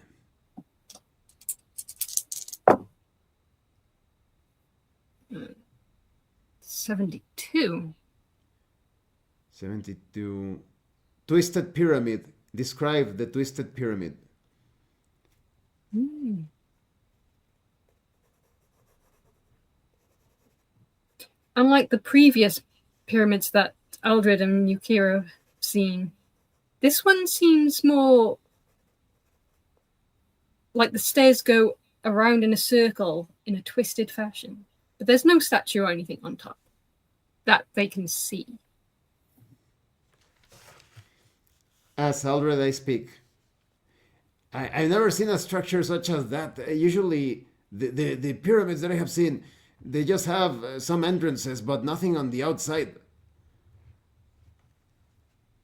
$72. 72. Twisted pyramid. Describe the twisted pyramid. Unlike the previous pyramids that Aldred and Yukiro have seen, this one seems more like the stairs go around in a circle in a twisted fashion. But there's no statue or anything on top that they can see. As Aldred I speak. I've never seen a structure such as that. Usually the pyramids that I have seen, they just have some entrances but nothing on the outside.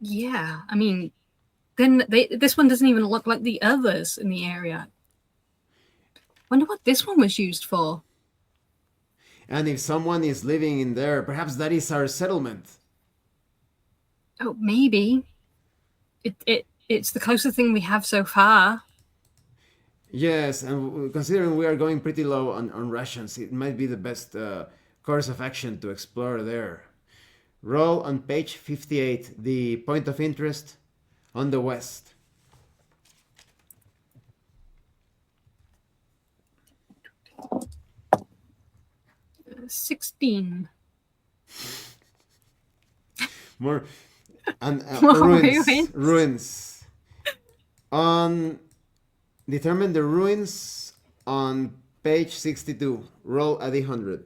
Yeah, I mean, then this one doesn't even look like the others in the area. Wonder what this one was used for. And if someone is living in there, perhaps that is our settlement. Oh, maybe. It's the closest thing we have so far. Yes, and considering we are going pretty low on rations, it might be the best course of action to explore there. Roll on page 58 the point of interest on the west. $16. More and More ruins. On determine the ruins on page 62. Roll a d100.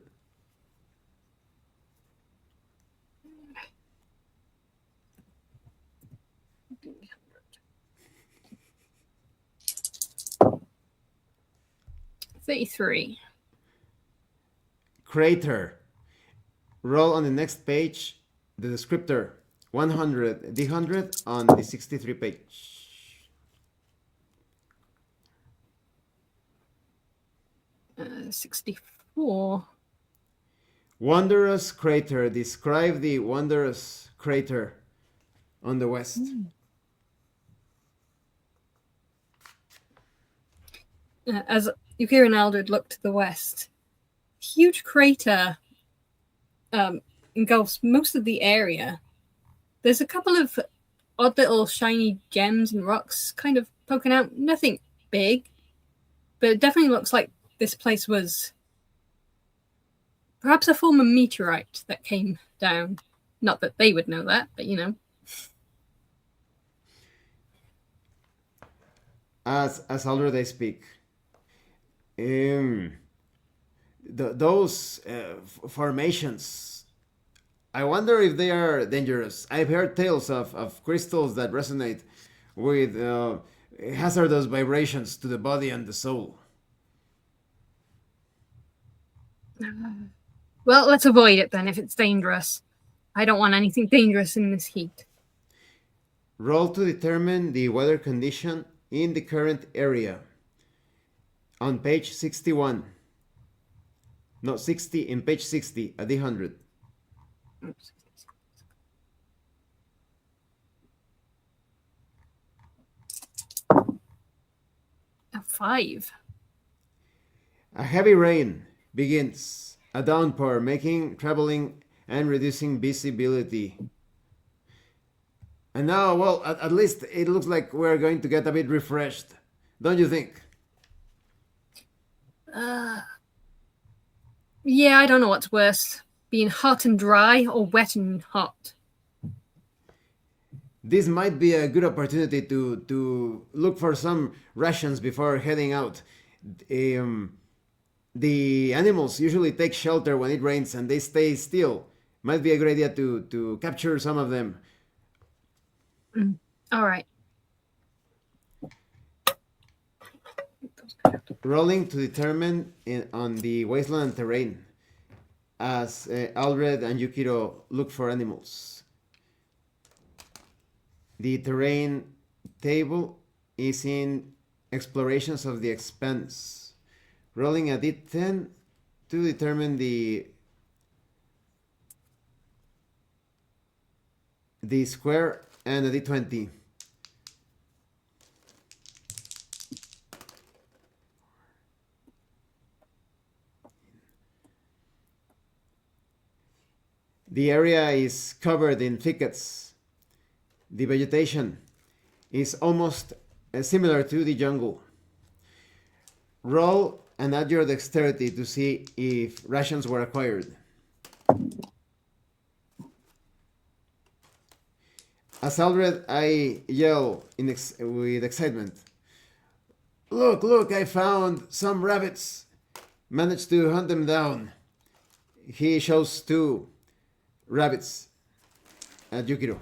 $33. Crater. Roll on the next page the descriptor 100 d100 on the 63 page. $64. Wondrous crater. Describe the wondrous crater on the west. As Yukiro and Aldred look to the west, huge crater engulfs most of the area. There's a couple of odd little shiny gems and rocks kind of poking out. Nothing big, but it definitely looks like this place was perhaps a former meteorite that came down. Not that they would know that, but As already I speak. Those formations, I wonder if they are dangerous. I've heard tales of crystals that resonate with hazardous vibrations to the body and the soul. Well, let's avoid it then if it's dangerous. I don't want anything dangerous in this heat. Roll to determine the weather condition in the current area. On page 61. No, 60, in page 60, a D100. Oops. A 5. A heavy rain begins, a downpour making traveling and reducing visibility. And now, well, at least it looks like we're going to get a bit refreshed. Don't you think? Yeah, I don't know what's worse. Being hot and dry or wet and hot. This might be a good opportunity to look for some rations before heading out. The animals usually take shelter when it rains and they stay still. Might be a good idea to capture some of them. All right. Rolling to determine on the wasteland terrain as Alred and Yukiro look for animals. The terrain table is in explorations of the expanse. Rolling a d10 to determine the square and a d20. The area is covered in thickets. The vegetation is almost similar to the jungle. Roll and add your dexterity to see if rations were acquired. As Alred, I yell with excitement. Look, look, I found some rabbits. Managed to hunt them down. He shows 2 rabbits at Yukiro.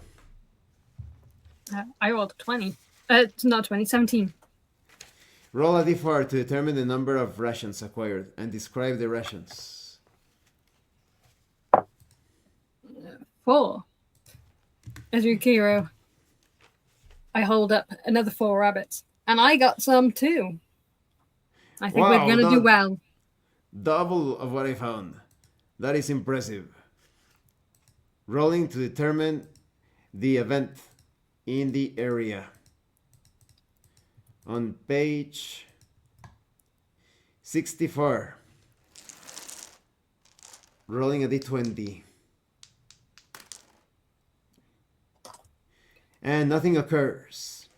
I rolled 20. It's not 20, 17. Roll a d4 to determine the number of rations acquired and describe the rations. 4. As Yukiro, I hold up another 4 rabbits. And I got some too. I think we're going to do well. Double of what I found. That is impressive. Rolling to determine the event in the area. On page 64. Rolling a d20. And nothing occurs.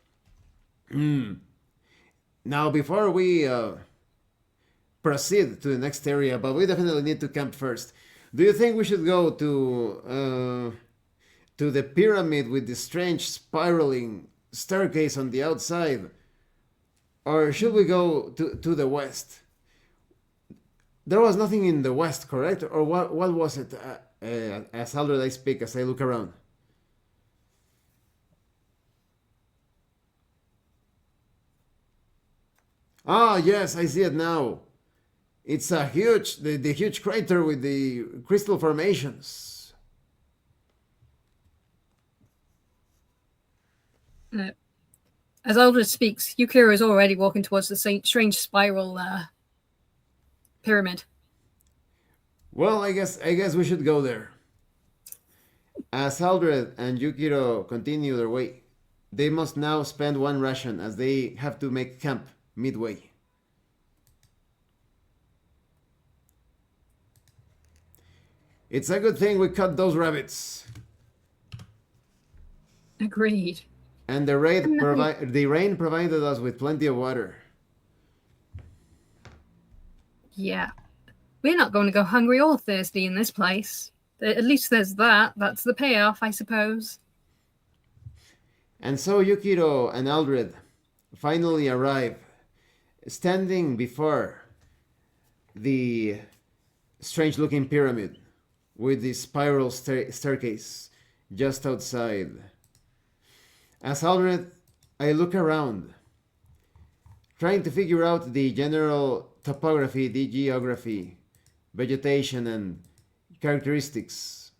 Now, before we proceed to the next area, but we definitely need to camp first. Do you think we should go to the pyramid with the strange spiraling staircase on the outside? Or should we go to the west? There was nothing in the west, correct? Or what was it? As Alred I speak, as I look around. Ah, yes, I see it now. It's a huge, the huge crater with the crystal formations. As Aldred speaks, Yukiro is already walking towards the strange spiral pyramid. Well, I guess we should go there. As Aldred and Yukiro continue their way, they must now spend 1 ration as they have to make camp midway. It's a good thing we cut those rabbits. Agreed. And the rain provided us with plenty of water. Yeah. We're not going to go hungry or thirsty in this place. At least there's that. That's the payoff, I suppose. And so Yukiro and Aldred finally arrive, standing before the strange-looking pyramid with the spiral staircase just outside. As Alred, I look around, trying to figure out the general topography, the geography, vegetation, and characteristics.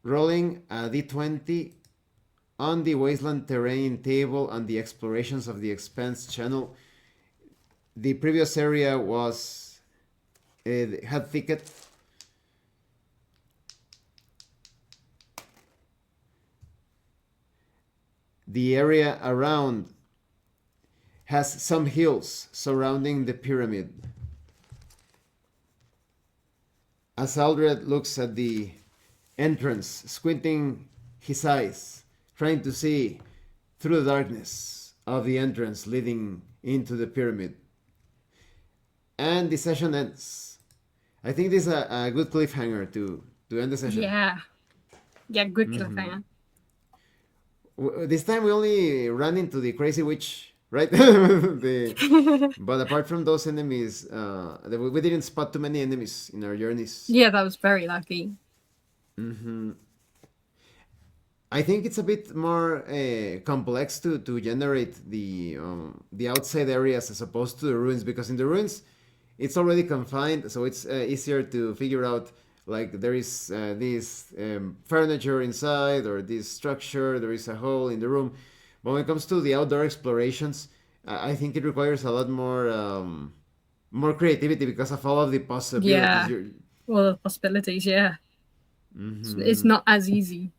Rolling a d20 on the wasteland terrain table and the explorations of the Expanse channel, the previous area was had thicket. The area around has some hills surrounding the pyramid. As Aldred looks at the entrance, squinting his eyes, trying to see through the darkness of the entrance leading into the pyramid. And the session ends. I think this is a good cliffhanger to end the session. Yeah. Yeah, good cliffhanger. This time we only ran into the crazy witch, right? But apart from those enemies, we didn't spot too many enemies in our journeys. Yeah, that was very lucky. I think it's a bit more complex to generate the outside areas as opposed to the ruins, because in the ruins it's already confined, so it's easier to figure out, like there is this furniture inside or this structure, there is a hole in the room. But when it comes to the outdoor explorations, I think it requires a lot more creativity because of all of the possibilities. Yeah, all the possibilities. Yeah, it's not as easy.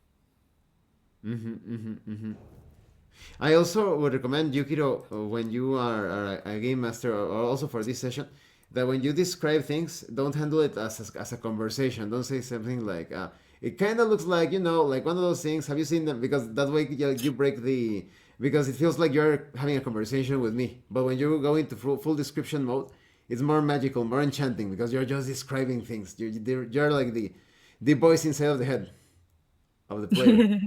I also would recommend, Yukiro, when you are a game master, or also for this session, that when you describe things, don't handle it as a conversation. Don't say something like, it kind of looks like, like one of those things. Have you seen them? Because that way you break the... Because it feels like you're having a conversation with me. But when you go into full description mode, it's more magical, more enchanting, because you're just describing things. You're like the voice inside of the head of the player.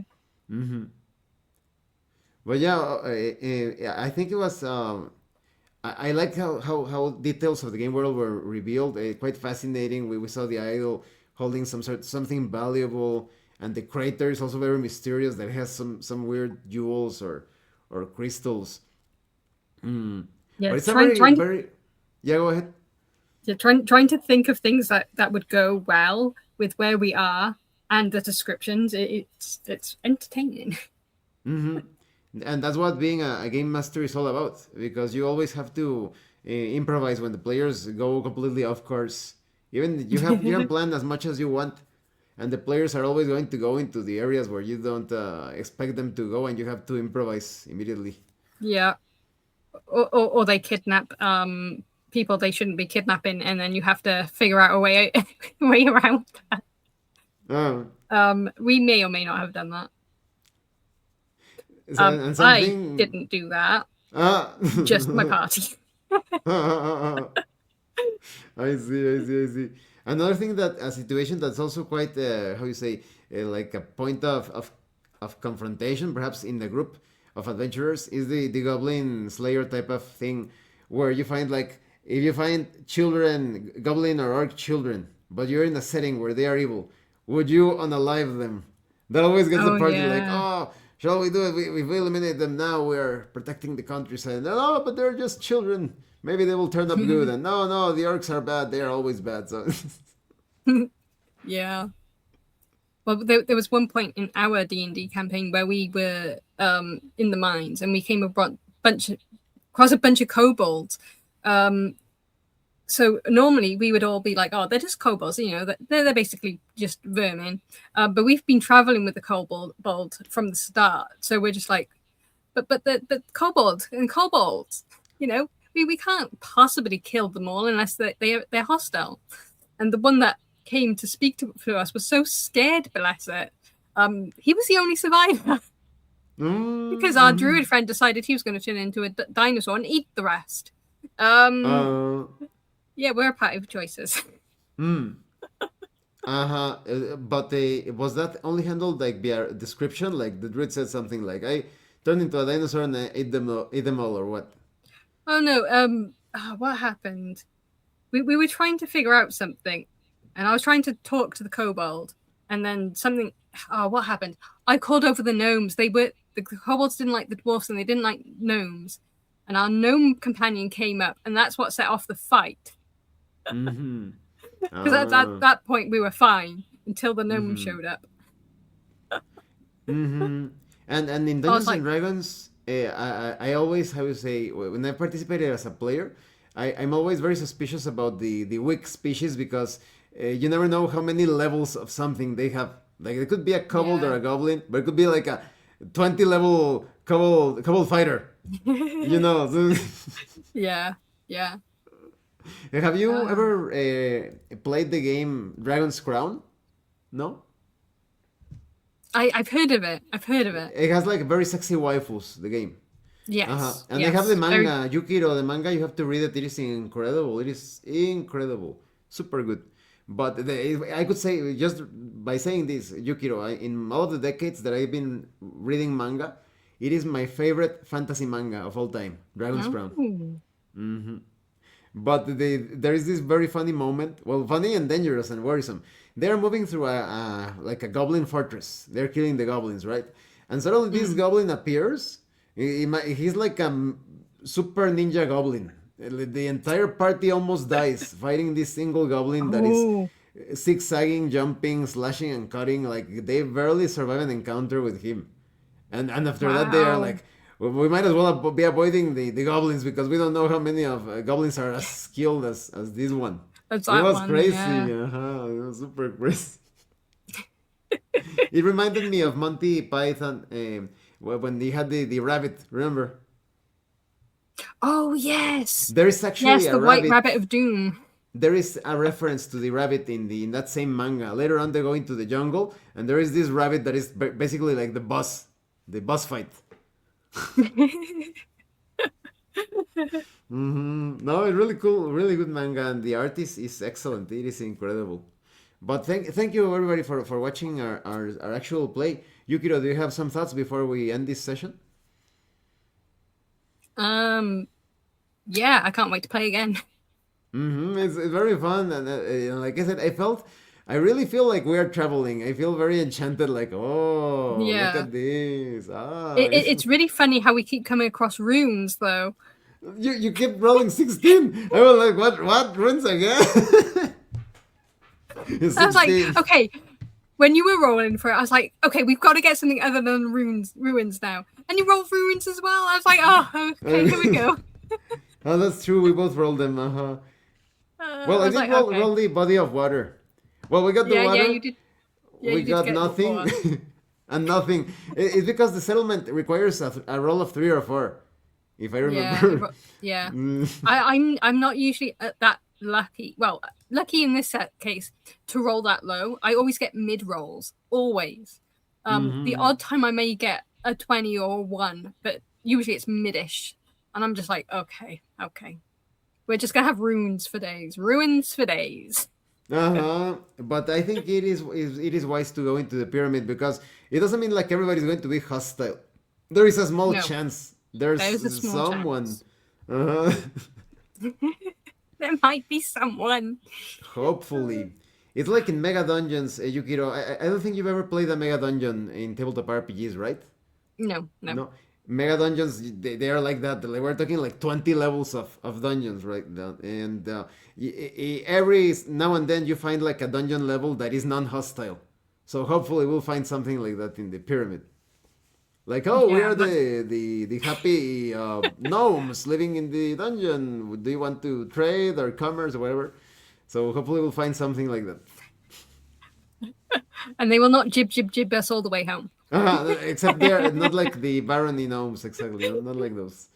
But yeah, I think it was... I like how details of the game world were revealed. Quite fascinating. We saw the idol holding something valuable, and the crater is also very mysterious. That has some weird jewels or crystals. Yeah, but it's very. Yeah, go ahead. Yeah, trying to think of things that would go well with where we are and the descriptions. It's entertaining. And that's what being a game master is all about, because you always have to improvise when the players go completely off course. Even you can plan as much as you want, and the players are always going to go into the areas where you don't expect them to go, and you have to improvise immediately. Yeah, or they kidnap people they shouldn't be kidnapping, and then you have to figure out a way around that. We may or may not have done that. I didn't do that. Just my party. I see. Another thing, that a situation that's also quite how you say, like a point of confrontation, perhaps in the group of adventurers, is the goblin slayer type of thing, where you find, like, if you find children, goblin or orc children, but you're in a setting where they are evil, would you unalive them? That always gets the party like, oh, shall we do it? If we eliminate them now, we're protecting the countryside. No, but they're just children. Maybe they will turn up good. And no, the orcs are bad. They are always bad. So yeah. Well, there was one point in our D&D campaign where we were in the mines, and we came across a bunch of kobolds. So normally we would all be like, oh, they're just kobolds, they're basically just vermin. But we've been traveling with the kobold from the start. So we're just like, but the kobold and kobolds, we can't possibly kill them all unless they're hostile. And the one that came to speak to us was so scared, bless it. He was the only survivor. Because our druid friend decided he was going to turn into a dinosaur and eat the rest. Yeah, we're a party of choices. But was that only handled like via description? Like the druid said something like, I turned into a dinosaur and I ate them all, or what? Oh no, what happened? We were trying to figure out something, and I was trying to talk to the kobold, and then something... what happened? I called over the gnomes. The kobolds didn't like the dwarfs, and they didn't like gnomes. And our gnome companion came up, and that's what set off the fight. Because at that point we were fine until the gnome showed up. And And in I was Dungeons and like, Dragons, I always, how you say, when I participated as a player, I'm always very suspicious about the weak species because you never know how many levels of something they have. Like it could be a kobold or yeah, a goblin, but it could be like a 20 level kobold fighter. You know. yeah, yeah. Have you Uh, ever played the game Dragon's Crown? No? I've heard of it. I've heard of it. It has like very sexy waifus, the game. Uh-huh. Yes, And they have the yes. Very. manga, Yukiro, the manga, you have to read it. It is incredible. It is incredible. Super good. But I could say, just by saying this, Yukiro, in all of the decades that I've been reading manga, it is my favorite fantasy manga of all time, Dragon's Crown. Oh. But there is this very funny moment. Well, funny and dangerous and worrisome. They're moving through like a goblin fortress. They're killing the goblins, right? And suddenly this goblin appears. He's like a super ninja goblin. The entire party almost dies fighting this single goblin that is Oh. zigzagging, jumping, slashing, and cutting. Like they barely survive an encounter with him. And after that, they are Wow. like, we might as well be avoiding the goblins because we don't know how many of goblins are as skilled as this one. That's It that was one. crazy. Yeah. It was super crazy. It reminded me of Monty Python when they had the rabbit. Remember? Oh yes. There is actually Yes, a the White rabbit. Rabbit of Doom. There is a reference to the rabbit in that same manga. Later on, they go into the jungle, and there is this rabbit that is basically like the boss fight. No, it's really cool, really good manga, and the artist is excellent. It is incredible. But thank you everybody for watching our actual play. Yukiro, do you have some thoughts before we end this session? Yeah, I can't wait to play again. It's very fun, and like I said, I really feel like we are traveling. I feel very enchanted. Like, oh, look Yeah. at this. Ah, It's really funny how we keep coming across runes though. you keep rolling 16. I was like, what runes again? I was like, 16. okay, when you were rolling for it, I was like, okay, we've got to get something other than ruins now. And you rolled ruins as well. I was like, oh, okay, here we go. Oh, that's true. We both rolled them. Well, I I was did like, roll, okay. roll the body of water. Well, we got the Yeah, water. yeah, you did. Yeah, We you did got get nothing. one. And nothing. It's because the settlement requires a roll of 3 or 4, if I Yeah, remember. yeah. I'm not usually that lucky. Well, lucky in this case to roll that low. I always get mid rolls, always. The odd time I may get a 20 or a 1, but usually it's midish, and I'm just like, okay. We're just gonna have ruins for days. Ruins for days. But I think it is wise to go into the pyramid because it doesn't mean like everybody's going to be hostile. There is a small No, chance. There's there's a small someone. chance. Uh-huh. There might be someone. Hopefully. It's like in Mega Dungeons, Yukiro. I don't think you've ever played a Mega Dungeon in tabletop RPGs, right? No. No. Mega Dungeons, they are like that. Like, we're talking like 20 levels of dungeons, right? And every now and then you find like a dungeon level that is non-hostile. So hopefully we'll find something like that in the pyramid. Like, oh, we Yeah, are the happy gnomes living in the dungeon. Do you want to trade or commerce or whatever? So hopefully we'll find something like that. And they will not jib us all the way home. Except they're not like the barony gnomes, exactly. Not like those.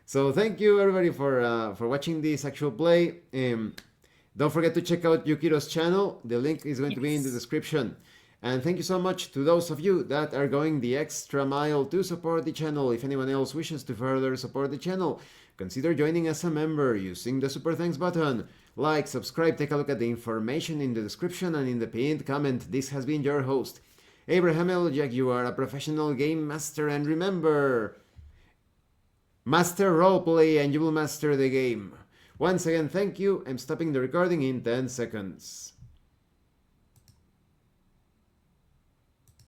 So thank you everybody for watching this actual play. Don't forget to check out Yukiro's channel. The link is going to be in the description. And thank you so much to those of you that are going the extra mile to support the channel. If anyone else wishes to further support the channel, consider joining as a member using the super thanks button. Like, subscribe, take a look at the information in the description and in the pinned comment. This has been your host, Abraham L. Jaguar, a professional game master, and remember, master roleplay and you will master the game. Once again, thank you. I'm stopping the recording in 10 seconds.